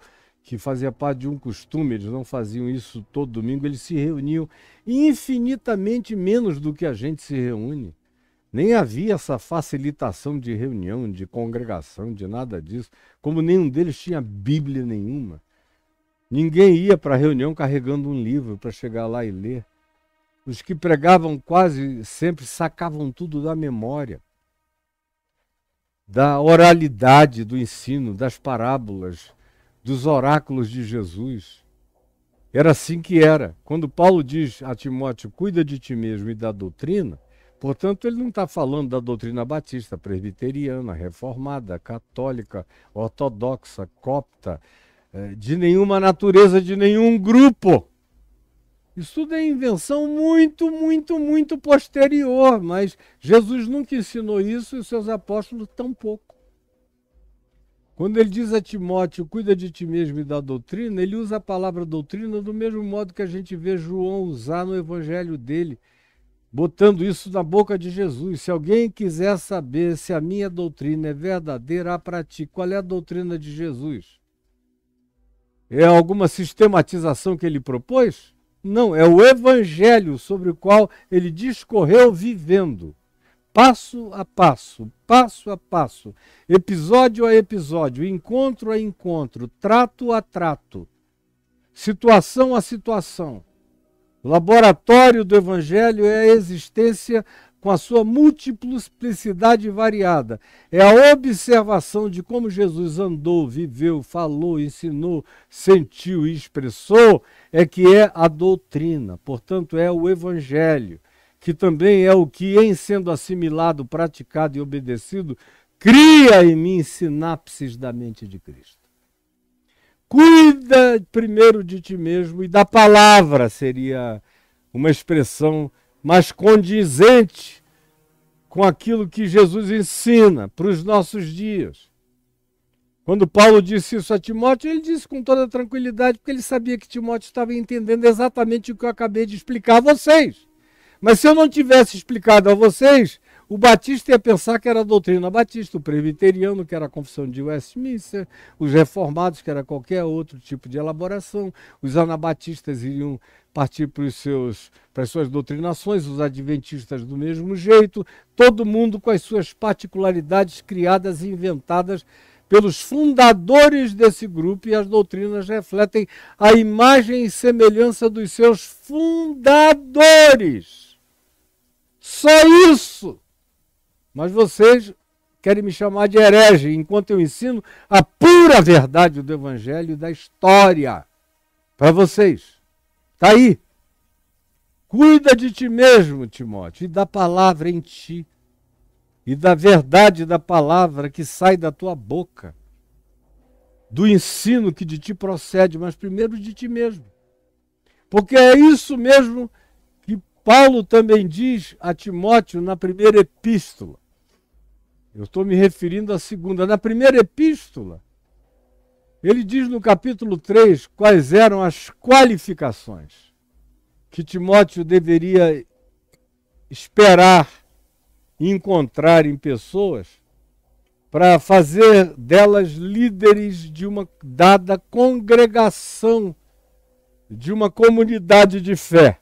que fazia parte de um costume, eles não faziam isso todo domingo, eles se reuniam infinitamente menos do que a gente se reúne. Nem havia essa facilitação de reunião, de congregação, de nada disso, como nenhum deles tinha Bíblia nenhuma. Ninguém ia para a reunião carregando um livro para chegar lá e ler. Os que pregavam quase sempre sacavam tudo da memória, da oralidade do ensino, das parábolas, dos oráculos de Jesus. Era assim que era. Quando Paulo diz a Timóteo, cuida de ti mesmo e da doutrina, portanto, ele não está falando da doutrina batista, presbiteriana, reformada, católica, ortodoxa, copta, de nenhuma natureza, de nenhum grupo. Isso tudo é invenção muito, muito, muito posterior, mas Jesus nunca ensinou isso e os seus apóstolos tampouco. Quando ele diz a Timóteo, cuida de ti mesmo e da doutrina, ele usa a palavra doutrina do mesmo modo que a gente vê João usar no evangelho dele, botando isso na boca de Jesus. Se alguém quiser saber se a minha doutrina é verdadeira, para ti, qual é a doutrina de Jesus? É alguma sistematização que ele propôs? Não, é o evangelho sobre o qual ele discorreu vivendo, passo a passo, episódio a episódio, encontro a encontro, trato a trato, situação a situação. O laboratório do evangelho é a existência com a sua multiplicidade variada. É a observação de como Jesus andou, viveu, falou, ensinou, sentiu e expressou, é que é a doutrina. Portanto, é o evangelho, que também é o que, em sendo assimilado, praticado e obedecido, cria em mim sinapses da mente de Cristo. Cuida primeiro de ti mesmo e da palavra, seria uma expressão mais condizente com aquilo que Jesus ensina para os nossos dias. Quando Paulo disse isso a Timóteo, ele disse com toda tranquilidade, porque ele sabia que Timóteo estava entendendo exatamente o que eu acabei de explicar a vocês. Mas se eu não tivesse explicado a vocês, o batista ia pensar que era a doutrina batista, o presbiteriano, que era a confissão de Westminster, os reformados, que era qualquer outro tipo de elaboração, os anabatistas iriam partir para as suas doutrinações, os adventistas do mesmo jeito, todo mundo com as suas particularidades criadas e inventadas pelos fundadores desse grupo, e as doutrinas refletem a imagem e semelhança dos seus fundadores. Só isso! Mas vocês querem me chamar de herege, enquanto eu ensino a pura verdade do Evangelho e da história para vocês. Está aí. Cuida de ti mesmo, Timóteo, e da palavra em ti, e da verdade da palavra que sai da tua boca, do ensino que de ti procede, mas primeiro de ti mesmo. Porque é isso mesmo que Paulo também diz a Timóteo na primeira epístola. Eu estou me referindo à segunda. Na primeira epístola, ele diz no capítulo 3 quais eram as qualificações que Timóteo deveria esperar e encontrar em pessoas para fazer delas líderes de uma dada congregação, de uma comunidade de fé.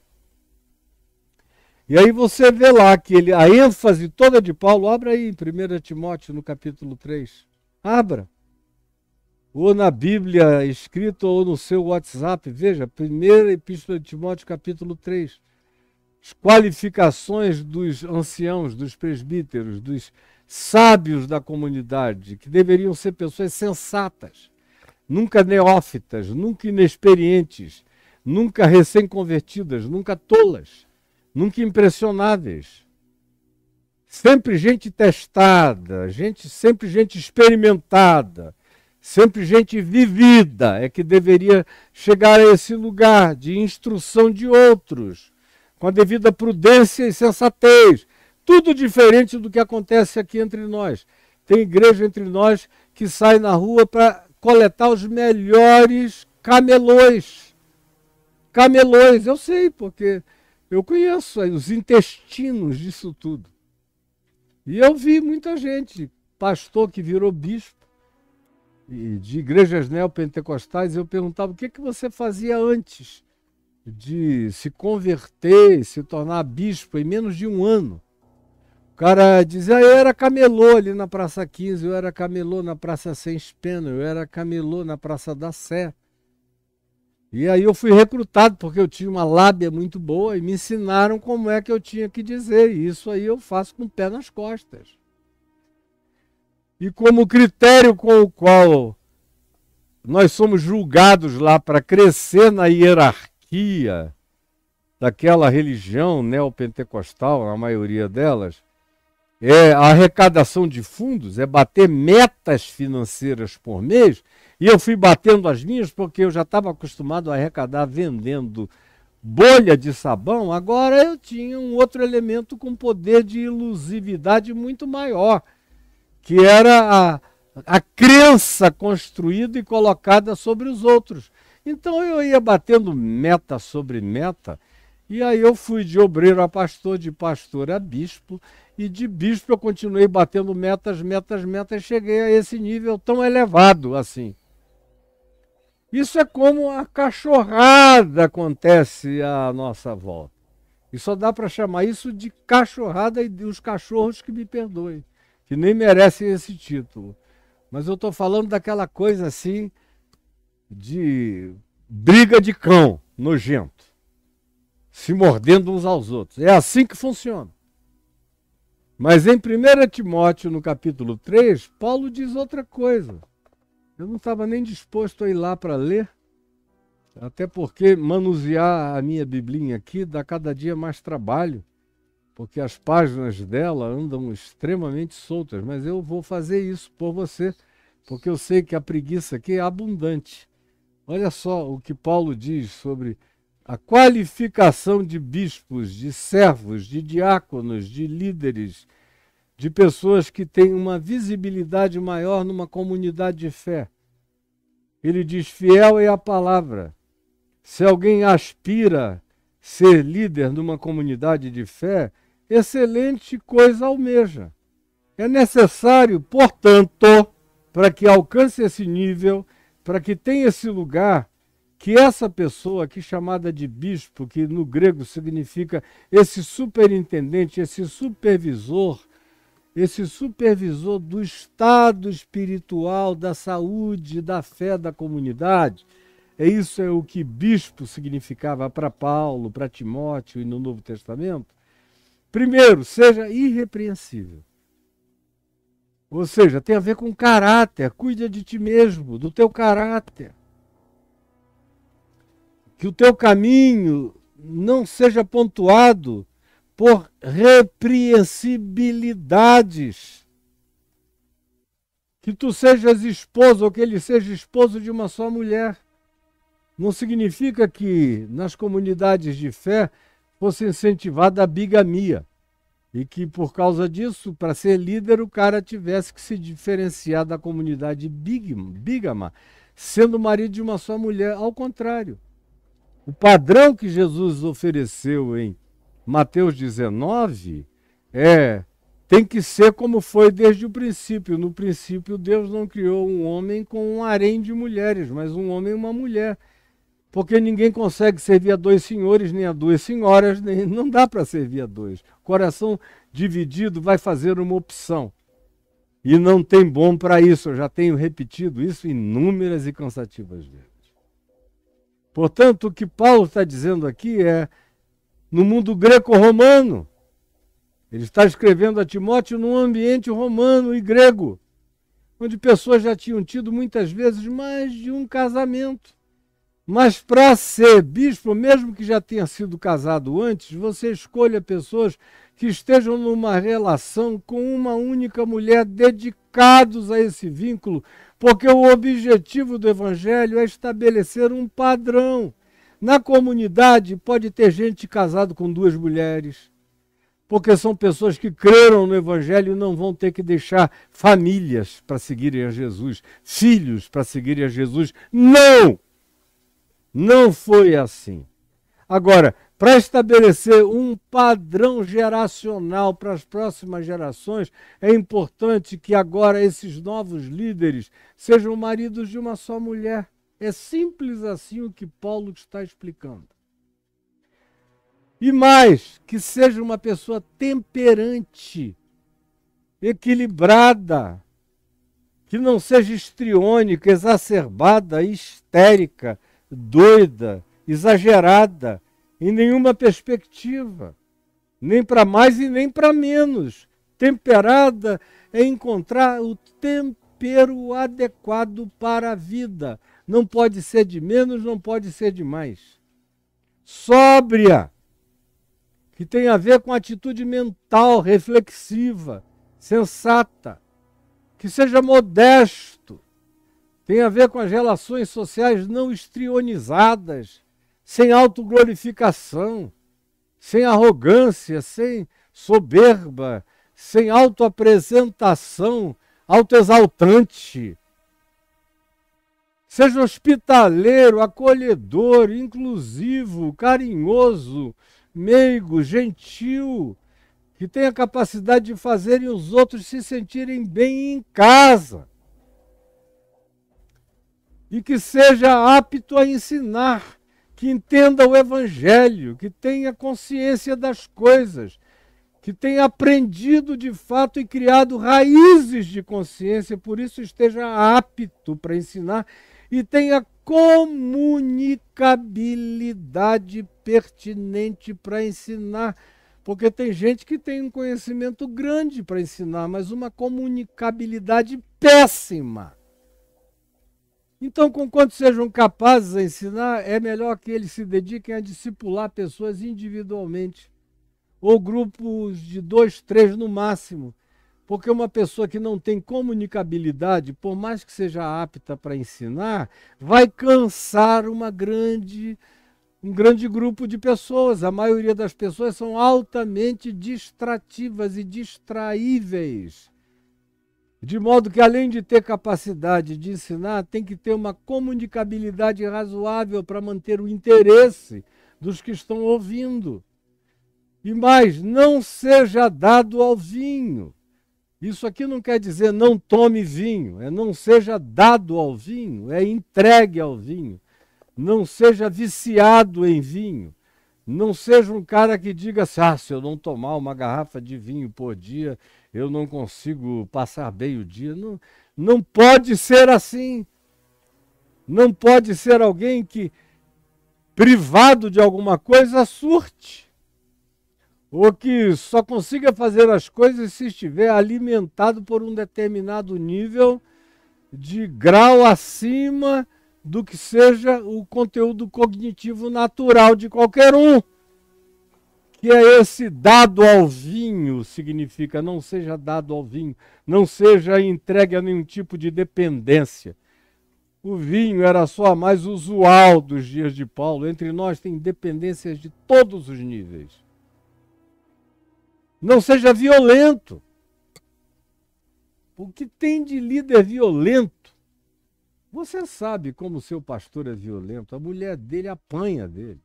E aí você vê lá que a ênfase toda de Paulo, abra aí em 1 Timóteo no capítulo 3, abra. Ou na Bíblia escrita ou no seu WhatsApp, veja, 1 Epístola de Timóteo capítulo 3. As qualificações dos anciãos, dos presbíteros, dos sábios da comunidade, que deveriam ser pessoas sensatas, nunca neófitas, nunca inexperientes, nunca recém-convertidas, nunca tolas, nunca impressionáveis. Sempre gente testada, sempre gente experimentada, sempre gente vivida é que deveria chegar a esse lugar de instrução de outros, com a devida prudência e sensatez. Tudo diferente do que acontece aqui entre nós. Tem igreja entre nós que sai na rua para coletar os melhores camelões. Camelões, eu sei, porque eu conheço os intestinos disso tudo. E eu vi muita gente, pastor que virou bispo, de igrejas neopentecostais, eu perguntava o que você fazia antes de se converter, se tornar bispo em menos de um ano. O cara dizia, eu era camelô ali na Praça 15, eu era camelô na Praça Sem Pena, eu era camelô na Praça da Sé. E aí eu fui recrutado porque eu tinha uma lábia muito boa e me ensinaram como é que eu tinha que dizer. E isso aí eu faço com o pé nas costas. E como critério com o qual nós somos julgados lá para crescer na hierarquia daquela religião neopentecostal, a maioria delas, é a arrecadação de fundos, é bater metas financeiras por mês, e eu fui batendo as minhas porque eu já estava acostumado a arrecadar vendendo bolha de sabão, agora eu tinha um outro elemento com poder de ilusividade muito maior, que era a crença construída e colocada sobre os outros. Então eu ia batendo meta sobre meta, e aí eu fui de obreiro a pastor, de pastor a bispo, e de bispo eu continuei batendo metas, e cheguei a esse nível tão elevado assim. Isso é como a cachorrada acontece à nossa volta. E só dá para chamar isso de cachorrada, e os cachorros que me perdoem, que nem merecem esse título. Mas eu estou falando daquela coisa assim, de briga de cão nojento, se mordendo uns aos outros. É assim que funciona. Mas em 1 Timóteo, no capítulo 3, Paulo diz outra coisa. Eu não estava nem disposto a ir lá para ler, até porque manusear a minha biblinha aqui dá cada dia mais trabalho, porque as páginas dela andam extremamente soltas, mas eu vou fazer isso por você, porque eu sei que a preguiça aqui é abundante. Olha só o que Paulo diz sobre a qualificação de bispos, de servos, de diáconos, de líderes, de pessoas que têm uma visibilidade maior numa comunidade de fé. Ele diz, fiel é a palavra. Se alguém aspira ser líder numa comunidade de fé, excelente coisa almeja. É necessário, portanto, para que alcance esse nível, para que tenha esse lugar, que essa pessoa aqui chamada de bispo, que no grego significa esse superintendente, esse supervisor do estado espiritual, da saúde, da fé da comunidade. Isso é o que bispo significava para Paulo, para Timóteo e no Novo Testamento. Primeiro, seja irrepreensível. Ou seja, tem a ver com caráter, cuida de ti mesmo, do teu caráter. Que o teu caminho não seja pontuado por repreensibilidades. Que tu sejas esposo ou que ele seja esposo de uma só mulher. Não significa que nas comunidades de fé fosse incentivada a bigamia. E que por causa disso, para ser líder, o cara tivesse que se diferenciar da comunidade bígama, sendo marido de uma só mulher. Ao contrário. O padrão que Jesus ofereceu em Mateus 19 tem que ser como foi desde o princípio. No princípio, Deus não criou um homem com um harém de mulheres, mas um homem e uma mulher. Porque ninguém consegue servir a dois senhores, nem a duas senhoras, não dá para servir a dois. Coração dividido vai fazer uma opção. E não tem bom para isso. Eu já tenho repetido isso inúmeras e cansativas vezes. Portanto, o que Paulo está dizendo aqui é, no mundo greco-romano, ele está escrevendo a Timóteo num ambiente romano e grego, onde pessoas já tinham tido muitas vezes mais de um casamento. Mas para ser bispo, mesmo que já tenha sido casado antes, você escolha pessoas que estejam numa relação com uma única mulher, dedicados a esse vínculo, porque o objetivo do Evangelho é estabelecer um padrão. Na comunidade pode ter gente casada com duas mulheres, porque são pessoas que creram no Evangelho e não vão ter que deixar famílias para seguirem a Jesus, filhos para seguirem a Jesus. Não! Não foi assim. Agora, para estabelecer um padrão geracional para as próximas gerações, é importante que agora esses novos líderes sejam maridos de uma só mulher. É simples assim o que Paulo está explicando. E mais, que seja uma pessoa temperante, equilibrada, que não seja histriônica, exacerbada, histérica, doida, exagerada, em nenhuma perspectiva, nem para mais e nem para menos. Temperada é encontrar o tempero adequado para a vida. Não pode ser de menos, não pode ser de mais. Sóbria, que tem a ver com atitude mental, reflexiva, sensata, que seja modesto, tem a ver com as relações sociais não histrionizadas, sem autoglorificação, sem arrogância, sem soberba, sem autoapresentação, autoexaltante. Seja hospitaleiro, acolhedor, inclusivo, carinhoso, meigo, gentil, que tenha capacidade de fazerem os outros se sentirem bem em casa. E que seja apto a ensinar, que entenda o Evangelho, que tenha consciência das coisas, que tenha aprendido de fato e criado raízes de consciência, por isso esteja apto para ensinar e tenha comunicabilidade pertinente para ensinar. Porque tem gente que tem um conhecimento grande para ensinar, mas uma comunicabilidade péssima. Então, conquanto sejam capazes a ensinar, é melhor que eles se dediquem a discipular pessoas individualmente, ou grupos de 2, 3 no máximo. Porque uma pessoa que não tem comunicabilidade, por mais que seja apta para ensinar, vai cansar um grande grupo de pessoas. A maioria das pessoas são altamente distrativas e distraíveis. De modo que, além de ter capacidade de ensinar, tem que ter uma comunicabilidade razoável para manter o interesse dos que estão ouvindo. E mais, não seja dado ao vinho. Isso aqui não quer dizer não tome vinho, é não seja dado ao vinho, é entregue ao vinho. Não seja viciado em vinho. Não seja um cara que diga assim, se eu não tomar uma garrafa de vinho por dia, eu não consigo passar bem o dia. Não, não pode ser assim. Não pode ser alguém que, privado de alguma coisa, surte. Ou que só consiga fazer as coisas se estiver alimentado por um determinado nível de grau acima do que seja o conteúdo cognitivo natural de qualquer um. Que é esse dado ao vinho, significa não seja dado ao vinho, não seja entregue a nenhum tipo de dependência. O vinho era só a mais usual dos dias de Paulo. Entre nós tem dependências de todos os níveis. Não seja violento. O que tem de líder violento? Você sabe como o seu pastor é violento. A mulher dele apanha dele.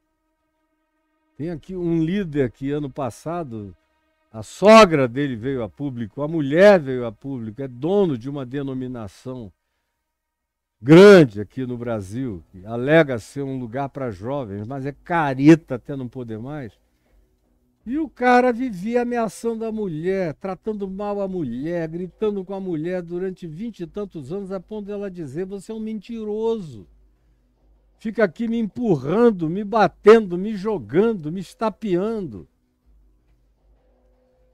Tem aqui um líder que ano passado, a sogra dele veio a público, a mulher veio a público, é dono de uma denominação grande aqui no Brasil, que alega ser um lugar para jovens, mas é careta até não poder mais. E o cara vivia ameaçando a mulher, tratando mal a mulher, gritando com a mulher durante 20 e tantos anos, a ponto dela dizer, você é um mentiroso. Fica aqui me empurrando, me batendo, me jogando, me estapeando.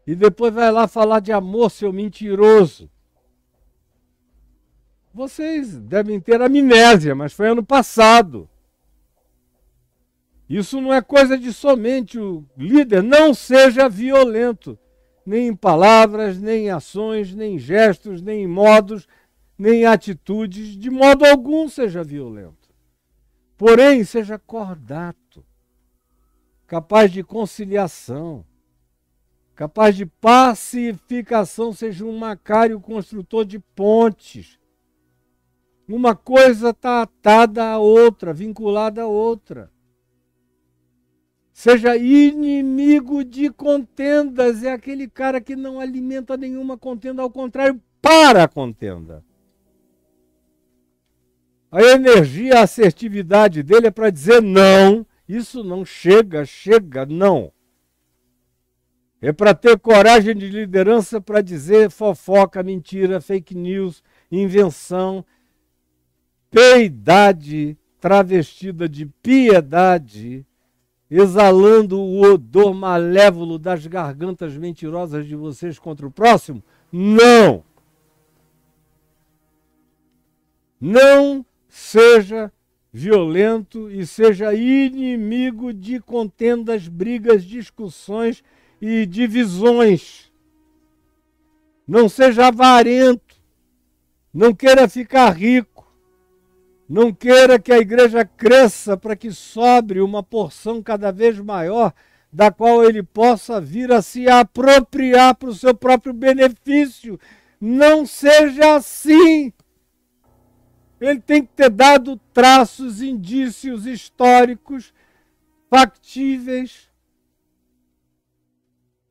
E depois vai lá falar de amor, seu mentiroso. Vocês devem ter amnésia, mas foi ano passado. Isso não é coisa de somente o líder. Não seja violento, nem em palavras, nem em ações, nem em gestos, nem em modos, nem em atitudes. De modo algum seja violento. Porém, seja cordato, capaz de conciliação, capaz de pacificação, seja um macário construtor de pontes. Uma coisa está atada à outra, vinculada à outra. Seja inimigo de contendas. É aquele cara que não alimenta nenhuma contenda, ao contrário, para a contenda. A energia, a assertividade dele é para dizer não, isso não chega, não. É para ter coragem de liderança para dizer fofoca, mentira, fake news, invenção, piedade travestida de piedade, exalando o odor malévolo das gargantas mentirosas de vocês contra o próximo? Não! Não seja violento e seja inimigo de contendas, brigas, discussões e divisões. Não seja avarento. Não queira ficar rico. Não queira que a igreja cresça para que sobre uma porção cada vez maior, da qual ele possa vir a se apropriar para o seu próprio benefício. Não seja assim. Ele tem que ter dado traços, indícios históricos, factíveis,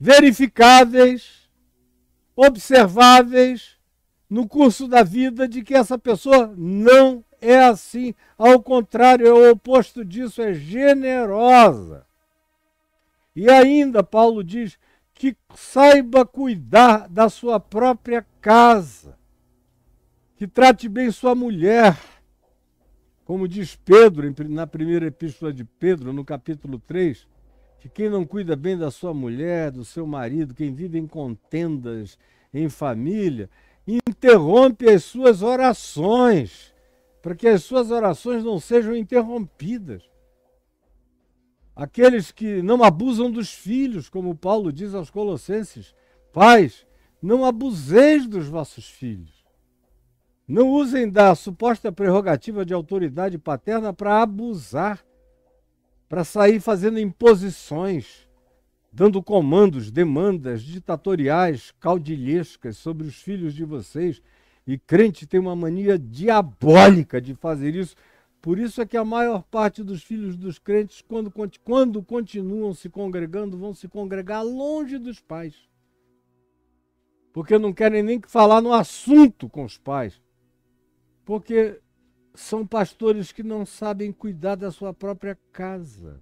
verificáveis, observáveis no curso da vida de que essa pessoa não é assim. Ao contrário, é o oposto disso, é generosa. E ainda Paulo diz que saiba cuidar da sua própria casa, que trate bem sua mulher, como diz Pedro, na primeira epístola de Pedro, no capítulo 3, que quem não cuida bem da sua mulher, do seu marido, quem vive em contendas, em família, interrompe as suas orações, para que as suas orações não sejam interrompidas. Aqueles que não abusam dos filhos, como Paulo diz aos Colossenses, pais, não abuseis dos vossos filhos. Não usem da suposta prerrogativa de autoridade paterna para abusar, para sair fazendo imposições, dando comandos, demandas ditatoriais, caudilhescas sobre os filhos de vocês. E crente tem uma mania diabólica de fazer isso. Por isso é que a maior parte dos filhos dos crentes, quando continuam se congregando, vão se congregar longe dos pais. Porque não querem nem falar no assunto com os pais. Porque são pastores que não sabem cuidar da sua própria casa,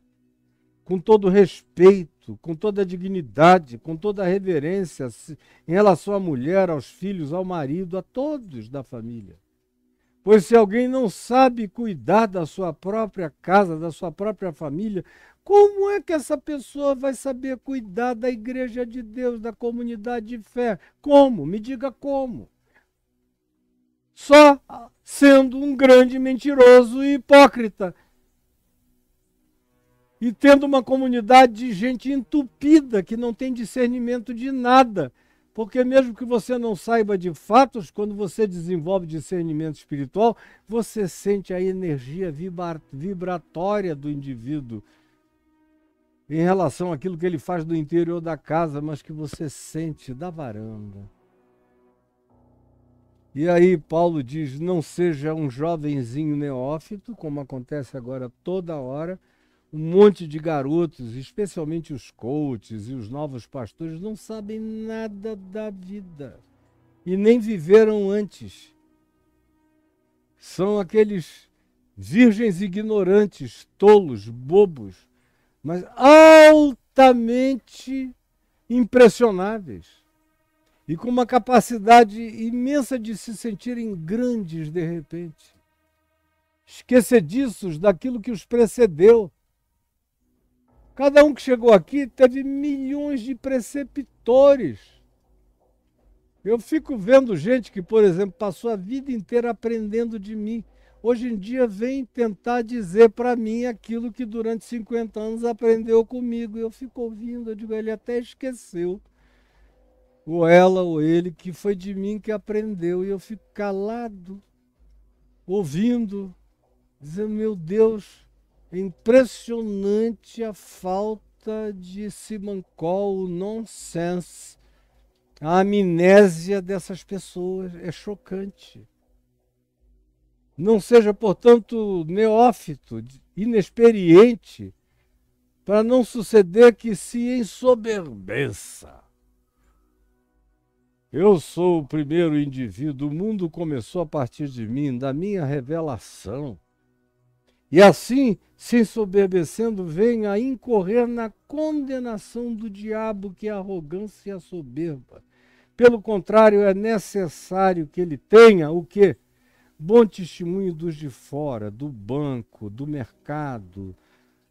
com todo respeito, com toda a dignidade, com toda a reverência em relação à mulher, aos filhos, ao marido, a todos da família. Pois se alguém não sabe cuidar da sua própria casa, da sua própria família, como é que essa pessoa vai saber cuidar da igreja de Deus, da comunidade de fé? Como? Me diga como. Só sendo um grande mentiroso e hipócrita. E tendo uma comunidade de gente entupida, que não tem discernimento de nada. Porque mesmo que você não saiba de fatos, quando você desenvolve discernimento espiritual, você sente a energia vibratória do indivíduo em relação àquilo que ele faz do interior da casa, mas que você sente da varanda. E aí Paulo diz, não seja um jovenzinho neófito, como acontece agora toda hora. Um monte de garotos, especialmente os coaches e os novos pastores, não sabem nada da vida e nem viveram antes. São aqueles virgens ignorantes, tolos, bobos, mas altamente impressionáveis e com uma capacidade imensa de se sentirem grandes de repente, esquecediços daquilo que os precedeu. Cada um que chegou aqui teve milhões de preceptores. Eu fico vendo gente que, por exemplo, passou a vida inteira aprendendo de mim. Hoje em dia vem tentar dizer para mim aquilo que durante 50 anos aprendeu comigo. Eu fico ouvindo, eu digo, ele até esqueceu. Ou ela ou ele, que foi de mim que aprendeu. E eu fico calado, ouvindo, dizendo, meu Deus, é impressionante a falta de simancol, o nonsense, a amnésia dessas pessoas. É chocante. Não seja, portanto, neófito, inexperiente, para não suceder que se ensoberbeça. Eu sou o primeiro indivíduo, o mundo começou a partir de mim, da minha revelação. E assim, se ensoberbecendo, vem a incorrer na condenação do diabo, que é a arrogância e a soberba. Pelo contrário, é necessário que ele tenha o quê? Bom testemunho dos de fora, do banco, do mercado,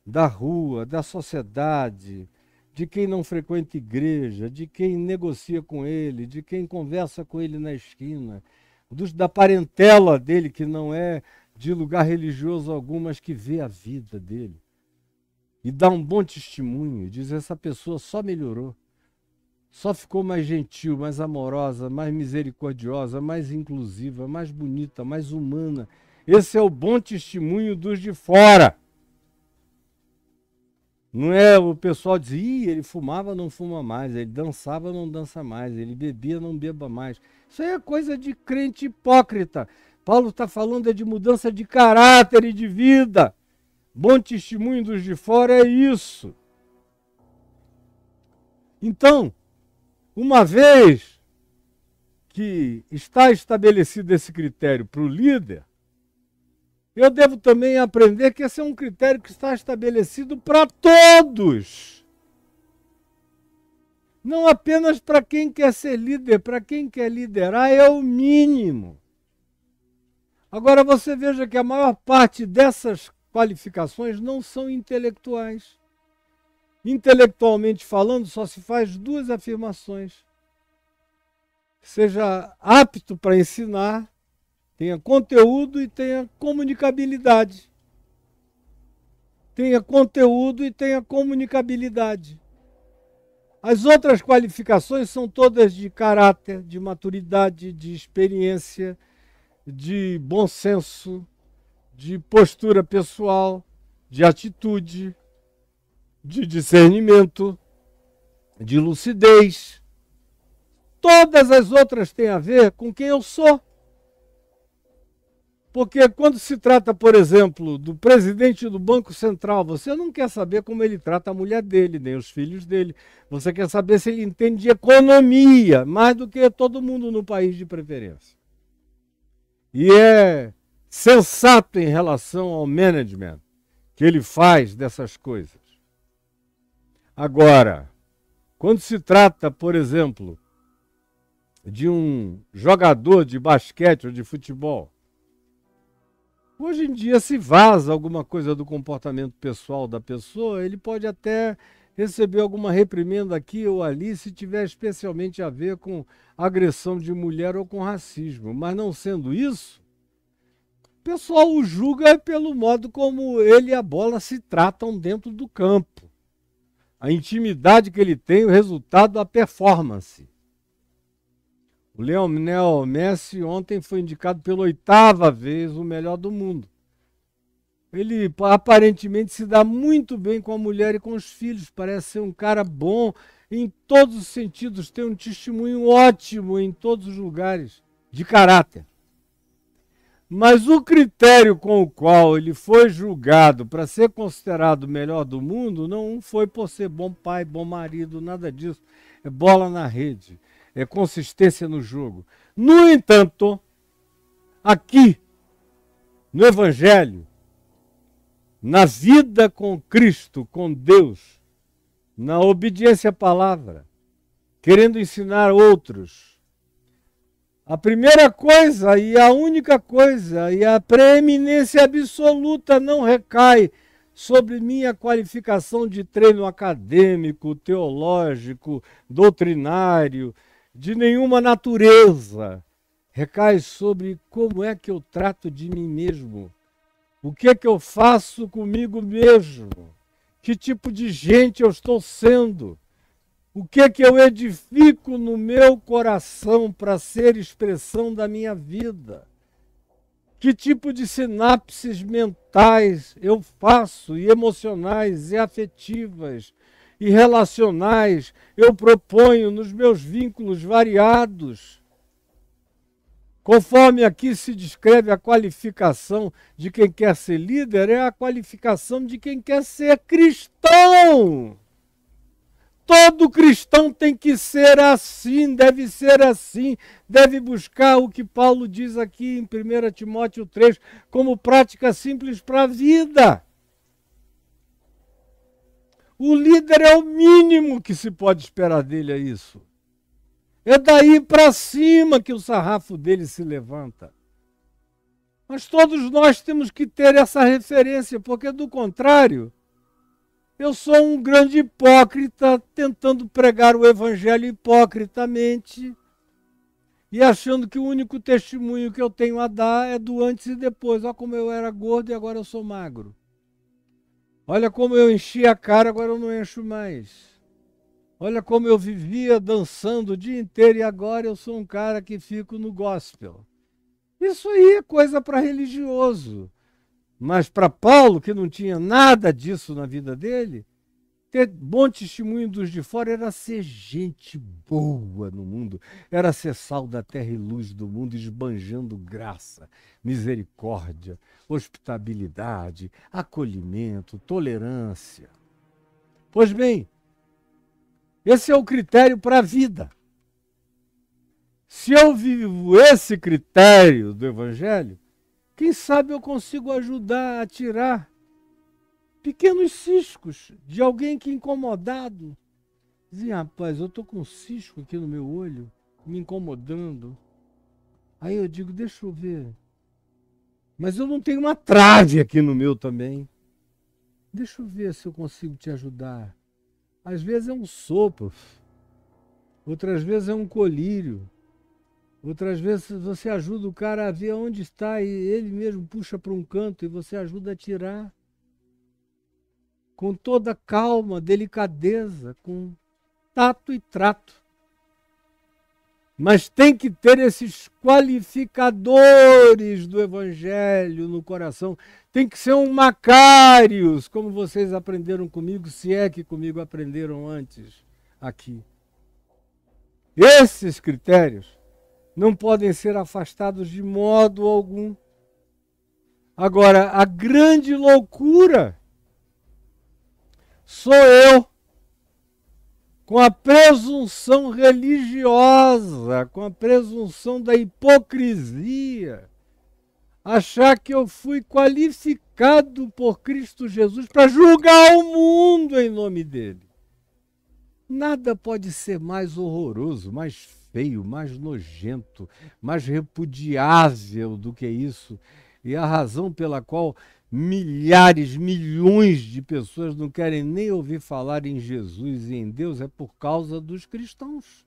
da rua, da sociedade, de quem não frequenta igreja, de quem negocia com ele, de quem conversa com ele na esquina, da parentela dele, que não é de lugar religioso algum, mas que vê a vida dele. E dá um bom testemunho, diz: essa pessoa só melhorou, só ficou mais gentil, mais amorosa, mais misericordiosa, mais inclusiva, mais bonita, mais humana. Esse é o bom testemunho dos de fora. Não é o pessoal dizer: ih, ele fumava, não fuma mais, ele dançava, não dança mais, ele bebia, não beba mais. Isso aí é coisa de crente hipócrita. Paulo está falando de mudança de caráter e de vida. Bom testemunho dos de fora é isso. Então, uma vez que está estabelecido esse critério para o líder, eu devo também aprender que esse é um critério que está estabelecido para todos. Não apenas para quem quer ser líder, para quem quer liderar é o mínimo. Agora você veja que a maior parte dessas qualificações não são intelectuais. Intelectualmente falando, só se faz duas afirmações: seja apto para ensinar, tenha conteúdo e tenha comunicabilidade. Tenha conteúdo e tenha comunicabilidade. As outras qualificações são todas de caráter, de maturidade, de experiência, de bom senso, de postura pessoal, de atitude, de discernimento, de lucidez. Todas as outras têm a ver com quem eu sou. Porque quando se trata, por exemplo, do presidente do Banco Central, você não quer saber como ele trata a mulher dele, nem os filhos dele. Você quer saber se ele entende de economia, mais do que todo mundo no país de preferência. E é sensato em relação ao management que ele faz dessas coisas. Agora, quando se trata, por exemplo, de um jogador de basquete ou de futebol, hoje em dia, se vaza alguma coisa do comportamento pessoal da pessoa, ele pode até receber alguma reprimenda aqui ou ali, se tiver especialmente a ver com agressão de mulher ou com racismo. Mas não sendo isso, o pessoal o julga pelo modo como ele e a bola se tratam dentro do campo. A intimidade que ele tem, o resultado da performance. O Lionel Messi ontem foi indicado pela 8ª vez o melhor do mundo. Ele aparentemente se dá muito bem com a mulher e com os filhos. Parece ser um cara bom em todos os sentidos. Tem um testemunho ótimo em todos os lugares, de caráter. Mas o critério com o qual ele foi julgado para ser considerado o melhor do mundo não foi por ser bom pai, bom marido, nada disso. É bola na rede. É consistência no jogo. No entanto, aqui, no Evangelho, na vida com Cristo, com Deus, na obediência à palavra, querendo ensinar outros, a primeira coisa e a única coisa e a preeminência absoluta não recai sobre minha qualificação de treino acadêmico, teológico, doutrinário, de nenhuma natureza. Recai sobre como é que eu trato de mim mesmo. O que é que eu faço comigo mesmo? Que tipo de gente eu estou sendo? O que é que eu edifico no meu coração para ser expressão da minha vida? Que tipo de sinapses mentais eu faço, e emocionais, e afetivas, e relacionais eu proponho nos meus vínculos variados? Conforme aqui se descreve a qualificação de quem quer ser líder, é a qualificação de quem quer ser cristão. Todo cristão tem que ser assim, deve buscar o que Paulo diz aqui em 1 Timóteo 3, como prática simples para a vida. O líder é o mínimo que se pode esperar dele, é isso. É daí para cima que o sarrafo dele se levanta. Mas todos nós temos que ter essa referência, porque do contrário, eu sou um grande hipócrita tentando pregar o evangelho hipocritamente e achando que o único testemunho que eu tenho a dar é do antes e depois. Olha como eu era gordo e agora eu sou magro. Olha como eu enchi a cara, agora eu não encho mais. Olha como eu vivia dançando o dia inteiro e agora eu sou um cara que fico no gospel. Isso aí é coisa para religioso. Mas para Paulo, que não tinha nada disso na vida dele, ter bom testemunho dos de fora era ser gente boa no mundo, era ser sal da terra e luz do mundo, esbanjando graça, misericórdia, hospitabilidade, acolhimento, tolerância. Pois bem, esse é o critério para a vida. Se eu vivo esse critério do Evangelho, quem sabe eu consigo ajudar a tirar pequenos ciscos de alguém que incomodado. Dizia, rapaz, eu estou com um cisco aqui no meu olho, me incomodando. Aí eu digo, deixa eu ver. Mas eu não tenho uma trave aqui no meu também. Deixa eu ver se eu consigo te ajudar. Às vezes é um sopro, outras vezes é um colírio. Outras vezes você ajuda o cara a ver onde está e ele mesmo puxa para um canto e você ajuda a tirar. Com toda calma, delicadeza, com tato e trato. Mas tem que ter esses qualificadores do Evangelho no coração. Tem que ser um Macários, como vocês aprenderam comigo, se é que comigo aprenderam antes aqui. Esses critérios não podem ser afastados de modo algum. Agora, a grande loucura sou eu, com a presunção religiosa, com a presunção da hipocrisia, achar que eu fui qualificado por Cristo Jesus para julgar o mundo em nome dele. Nada pode ser mais horroroso, mais feio, mais nojento, mais repudiável do que isso. E a razão pela qual milhares, milhões de pessoas não querem nem ouvir falar em Jesus e em Deus é por causa dos cristãos.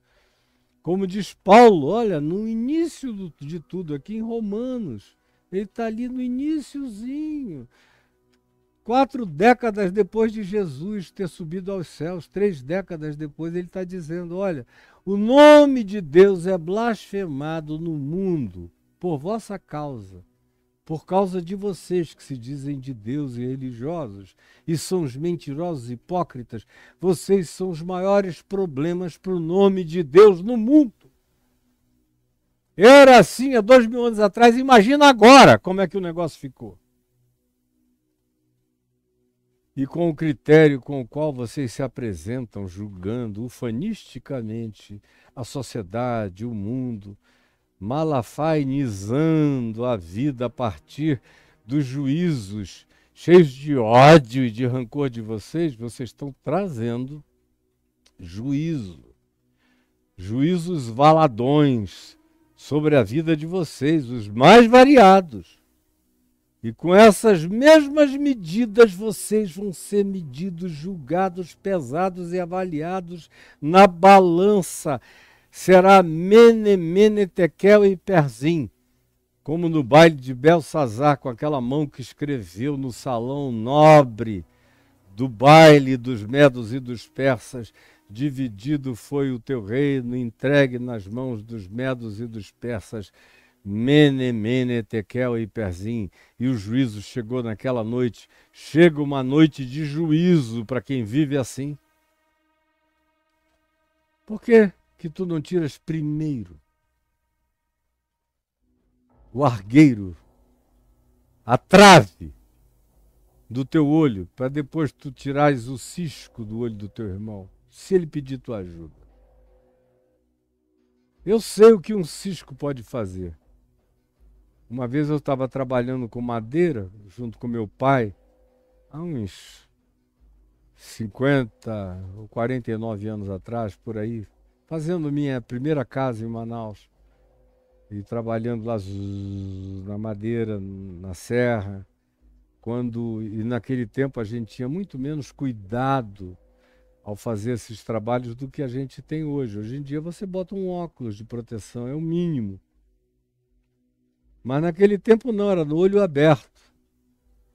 Como diz Paulo, olha, no início de tudo, aqui em Romanos, ele está ali no iniciozinho. 4 décadas depois de Jesus ter subido aos céus, 3 décadas depois, ele está dizendo, olha, o nome de Deus é blasfemado no mundo por vossa causa, por causa de vocês que se dizem de Deus e religiosos, e são os mentirosos hipócritas, vocês são os maiores problemas para o nome de Deus no mundo. Era assim há 2000 anos atrás, imagina agora como é que o negócio ficou. E com o critério com o qual vocês se apresentam, julgando ufanisticamente a sociedade, o mundo, malafainizando a vida a partir dos juízos cheios de ódio e de rancor de vocês, vocês estão trazendo juízo, juízos valadões sobre a vida de vocês, os mais variados. E com essas mesmas medidas, vocês vão ser medidos, julgados, pesados e avaliados na balança. Será mene, mene, tekel e perzim, como no baile de Belsazar, com aquela mão que escreveu no salão nobre do baile dos medos e dos persas. Dividido foi o teu reino, entregue nas mãos dos medos e dos persas. Mene, mene, tekel e perzim. E o juízo chegou naquela noite. Chega uma noite de juízo para quem vive assim. Por que tu não tiras primeiro o argueiro, a trave do teu olho, para depois tu tirares o cisco do olho do teu irmão, se ele pedir tua ajuda. Eu sei o que um cisco pode fazer. Uma vez eu estava trabalhando com madeira, junto com meu pai, há uns 50 ou 49 anos atrás, por aí, fazendo minha primeira casa em Manaus. E trabalhando lá na madeira, na serra. E naquele tempo a gente tinha muito menos cuidado ao fazer esses trabalhos do que a gente tem hoje. Hoje em dia você bota um óculos de proteção, é o mínimo. Mas naquele tempo não, era no olho aberto.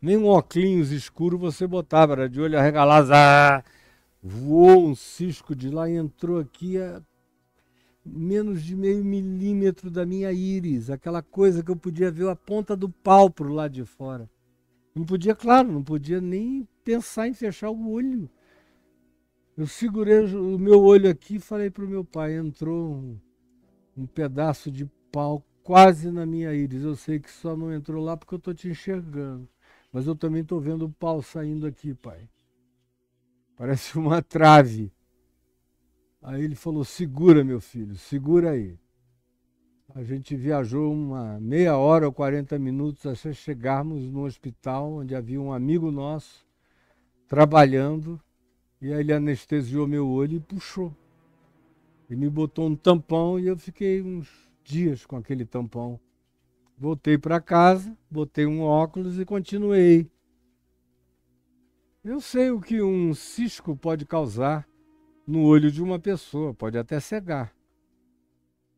Nem um óculos escuro você botava, era de olho arregalado. Voou um cisco de lá e entrou aqui a menos de meio milímetro da minha íris, aquela coisa que eu podia ver a ponta do pau pro lado de fora. Não podia, claro, não podia nem pensar em fechar o olho. Eu segurei o meu olho aqui e falei para o meu pai, entrou um pedaço de pau quase na minha íris. Eu sei que só não entrou lá porque eu estou te enxergando. Mas eu também estou vendo o pau saindo aqui, pai. Parece uma trave. Aí ele falou, segura, meu filho, segura aí. A gente viajou uma meia hora ou 40 minutos até chegarmos no hospital, onde havia um amigo nosso trabalhando, e aí ele anestesiou meu olho e puxou. E me botou um tampão e eu fiquei uns dias com aquele tampão. Voltei para casa, botei um óculos e continuei. Eu sei o que um cisco pode causar no olho de uma pessoa, pode até cegar.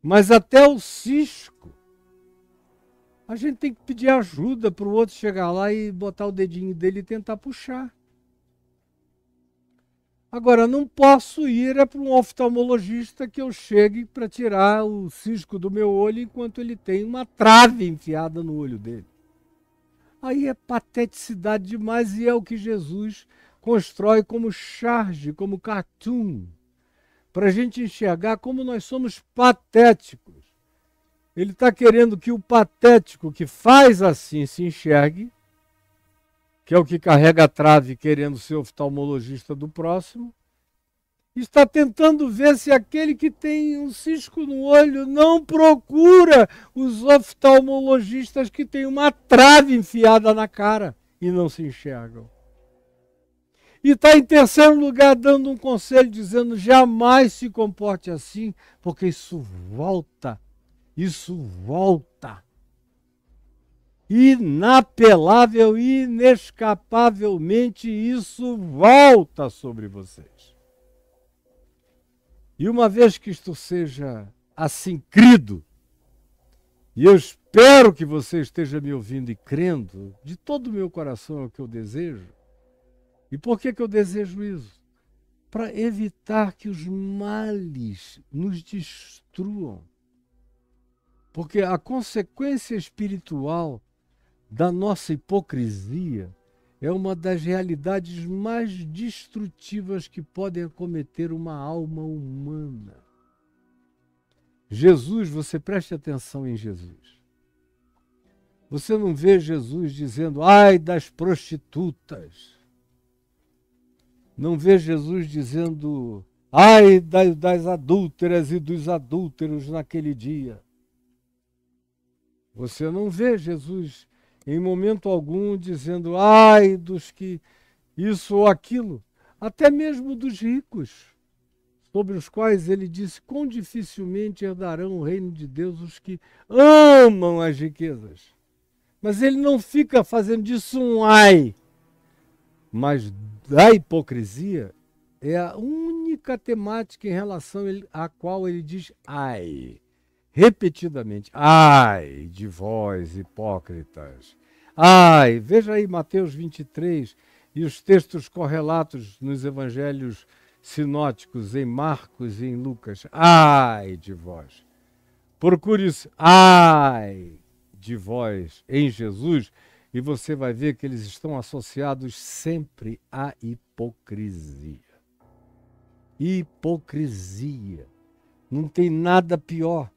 Mas até o cisco, a gente tem que pedir ajuda para o outro chegar lá e botar o dedinho dele e tentar puxar. Agora, não posso ir para um oftalmologista que eu chegue para tirar o cisco do meu olho enquanto ele tem uma trave enfiada no olho dele. Aí é pateticidade demais e é o que Jesus constrói como charge, como cartoon, para a gente enxergar como nós somos patéticos. Ele está querendo que o patético que faz assim se enxergue, que é o que carrega a trave querendo ser oftalmologista do próximo, está tentando ver se aquele que tem um cisco no olho não procura os oftalmologistas que têm uma trave enfiada na cara e não se enxergam. E está em terceiro lugar dando um conselho dizendo jamais se comporte assim, porque isso volta. Inapelável, inescapavelmente, isso volta sobre vocês. E uma vez que isto seja assim crido, e eu espero que você esteja me ouvindo e crendo, de todo o meu coração é o que eu desejo. E por que eu desejo isso? Para evitar que os males nos destruam. Porque a consequência espiritual da nossa hipocrisia é uma das realidades mais destrutivas que podem acometer uma alma humana. Jesus, você preste atenção em Jesus. Você não vê Jesus dizendo, ai das prostitutas. Não vê Jesus dizendo, ai das adúlteras e dos adúlteros naquele dia. Você não vê Jesus em momento algum dizendo, ai dos que isso ou aquilo, até mesmo dos ricos, sobre os quais ele disse, quão dificilmente herdarão o reino de Deus os que amam as riquezas. Mas ele não fica fazendo disso um ai, mas da hipocrisia é a única temática em relação à qual ele diz ai. Repetidamente, ai de vós, hipócritas. Ai, veja aí Mateus 23 e os textos correlatos nos evangelhos sinóticos em Marcos e em Lucas. Ai de vós. Procure isso, ai de vós em Jesus e você vai ver que eles estão associados sempre à hipocrisia. Hipocrisia. Não tem nada pior.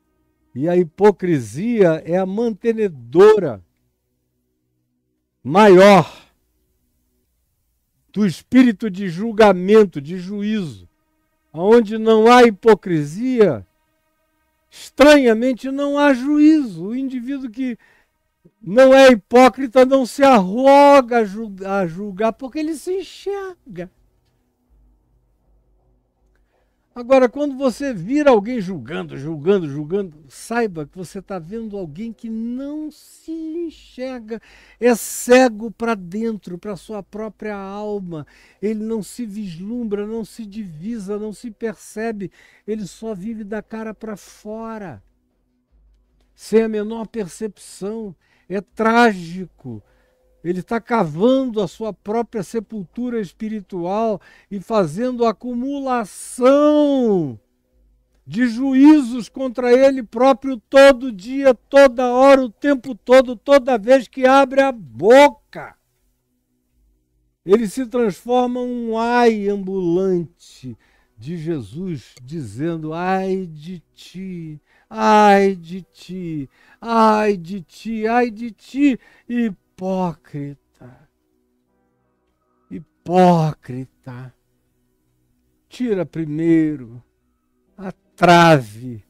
E a hipocrisia é a mantenedora maior do espírito de julgamento, de juízo. Onde não há hipocrisia, estranhamente não há juízo. O indivíduo que não é hipócrita não se arroga a julgar porque ele se enxerga. Agora, quando você vira alguém julgando, saiba que você está vendo alguém que não se enxerga, é cego para dentro, para a sua própria alma. Ele não se vislumbra, não se divisa, não se percebe, ele só vive da cara para fora, sem a menor percepção. É trágico. Ele está cavando a sua própria sepultura espiritual e fazendo acumulação de juízos contra ele próprio todo dia, toda hora, o tempo todo, toda vez que abre a boca. Ele se transforma um ai ambulante de Jesus, dizendo: ai de ti, ai de ti, ai de ti, ai de ti, hipócrita, hipócrita. Tira primeiro a trave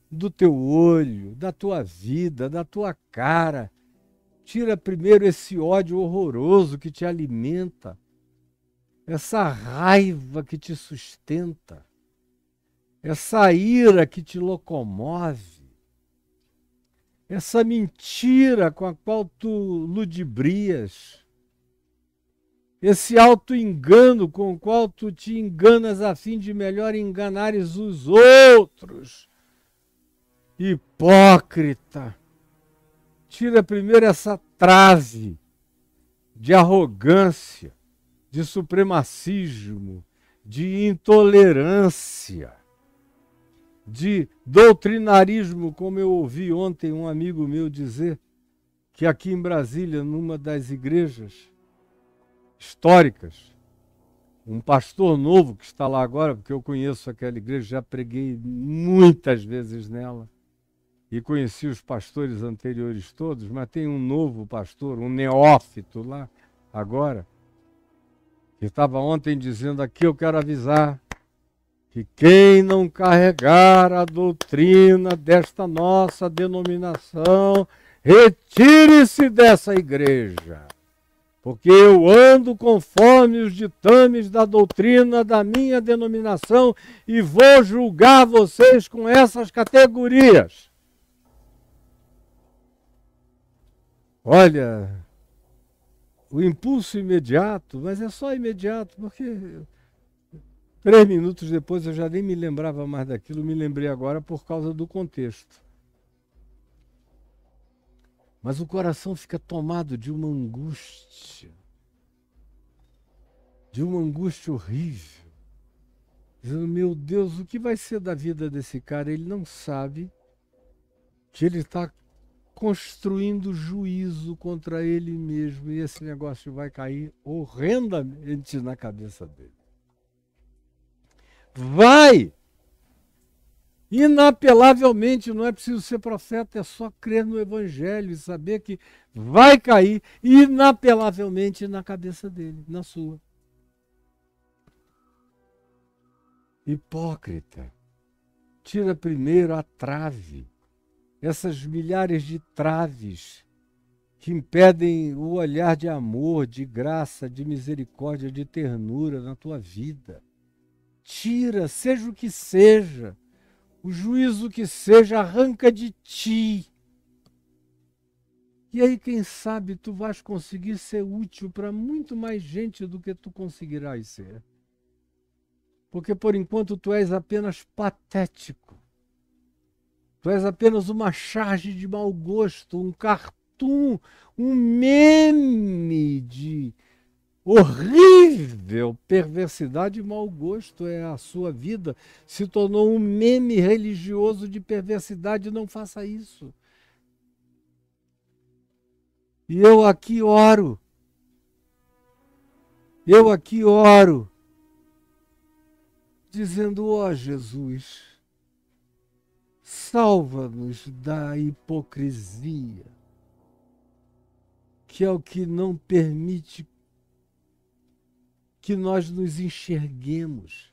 do teu olho, da tua vida, da tua cara. Tira primeiro esse ódio horroroso que te alimenta, essa raiva que te sustenta, essa ira que te locomove, essa mentira com a qual tu ludibrias, esse auto-engano com o qual tu te enganas a fim de melhor enganares os outros. Hipócrita! Tira primeiro essa trave de arrogância, de supremacismo, de intolerância, de doutrinarismo, como eu ouvi ontem um amigo meu dizer, que aqui em Brasília, numa das igrejas históricas, um pastor novo que está lá agora, porque eu conheço aquela igreja, já preguei muitas vezes nela, e conheci os pastores anteriores todos, mas tem um novo pastor, um neófito lá agora, que estava ontem dizendo: aqui eu quero avisar que quem não carregar a doutrina desta nossa denominação, retire-se dessa igreja, porque eu ando conforme os ditames da doutrina da minha denominação e vou julgar vocês com essas categorias. Olha, o impulso imediato, mas é só imediato, porque 3 minutos depois eu já nem me lembrava mais daquilo, me lembrei agora por causa do contexto. Mas o coração fica tomado de uma angústia horrível. Dizendo: meu Deus, o que vai ser da vida desse cara? Ele não sabe que ele está construindo juízo contra ele mesmo, e esse negócio vai cair horrendamente na cabeça dele. Vai! Inapelavelmente, não é preciso ser profeta, é só crer no Evangelho e saber que vai cair inapelavelmente na cabeça dele, na sua. Hipócrita, tira primeiro a trave, essas milhares de traves que impedem o olhar de amor, de graça, de misericórdia, de ternura na tua vida. Tira, seja o que seja, o juízo que seja, arranca de ti. E aí, quem sabe, tu vais conseguir ser útil para muito mais gente do que tu conseguirás ser. Porque, por enquanto, tu és apenas patético. Tu és apenas uma charge de mau gosto, um cartoon, um meme de horrível perversidade e mau gosto. É a sua vida, se tornou um meme religioso de perversidade. Não faça isso. E eu aqui oro, dizendo: ó Jesus, Salva-nos da hipocrisia, que é o que não permite que nós nos enxerguemos,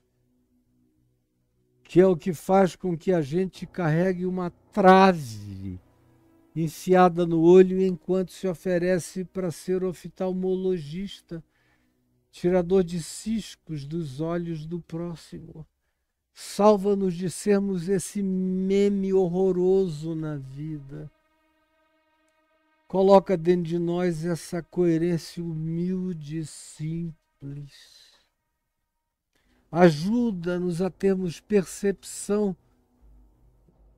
que é o que faz com que a gente carregue uma trave enfiada no olho enquanto se oferece para ser oftalmologista, tirador de ciscos dos olhos do próximo. Salva-nos de sermos esse meme horroroso na vida. Coloca dentro de nós essa coerência humilde e simples. Ajuda-nos a termos percepção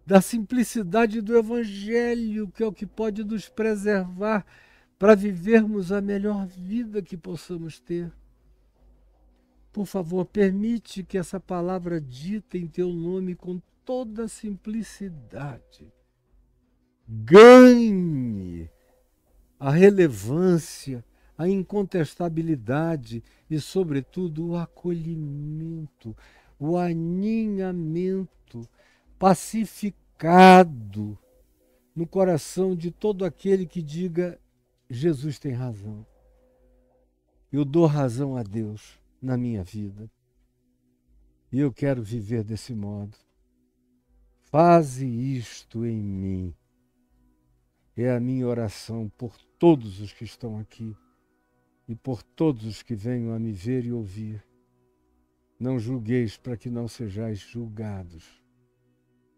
da simplicidade do Evangelho, que é o que pode nos preservar para vivermos a melhor vida que possamos ter. Por favor, permite que essa palavra dita em teu nome com toda simplicidade ganhe a relevância, a incontestabilidade e, sobretudo, o acolhimento, o aninhamento pacificado no coração de todo aquele que diga: Jesus tem razão. Eu dou razão a Deus na minha vida. E eu quero viver desse modo. Faze isto em mim. É a minha oração por todos os que estão aqui e por todos os que venham a me ver e ouvir. Não julgueis para que não sejais julgados.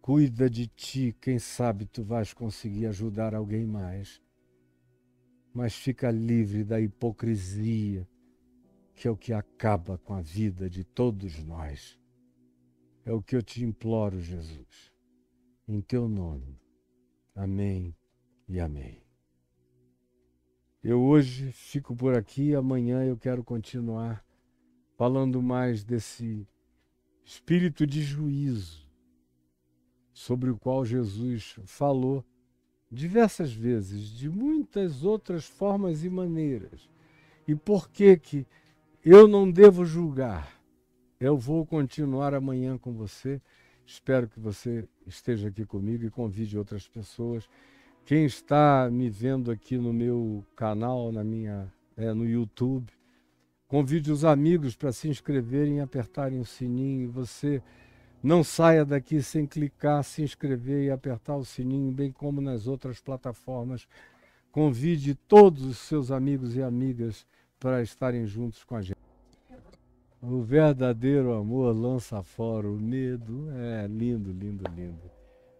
Cuida de ti, quem sabe tu vais conseguir ajudar alguém mais. Mas fica livre da hipocrisia, que é o que acaba com a vida de todos nós. É o que eu te imploro, Jesus, em teu nome. Amém e amém. Eu hoje fico por aqui, amanhã eu quero continuar falando mais desse espírito de juízo sobre o qual Jesus falou diversas vezes, de muitas outras formas e maneiras. E por que eu não devo julgar? Eu vou continuar amanhã com você. Espero que você esteja aqui comigo e convide outras pessoas. Quem está me vendo aqui no meu canal, no YouTube, convide os amigos para se inscreverem e apertarem o sininho. Você não saia daqui sem clicar, se inscrever e apertar o sininho, bem como nas outras plataformas. Convide todos os seus amigos e amigas para estarem juntos com a gente. O verdadeiro amor lança fora o medo. É lindo, lindo, lindo.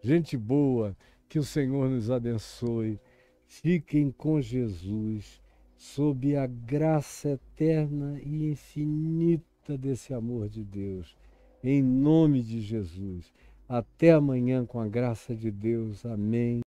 Gente boa, que o Senhor nos abençoe. Fiquem com Jesus, sob a graça eterna e infinita desse amor de Deus. Em nome de Jesus. Até amanhã, com a graça de Deus. Amém.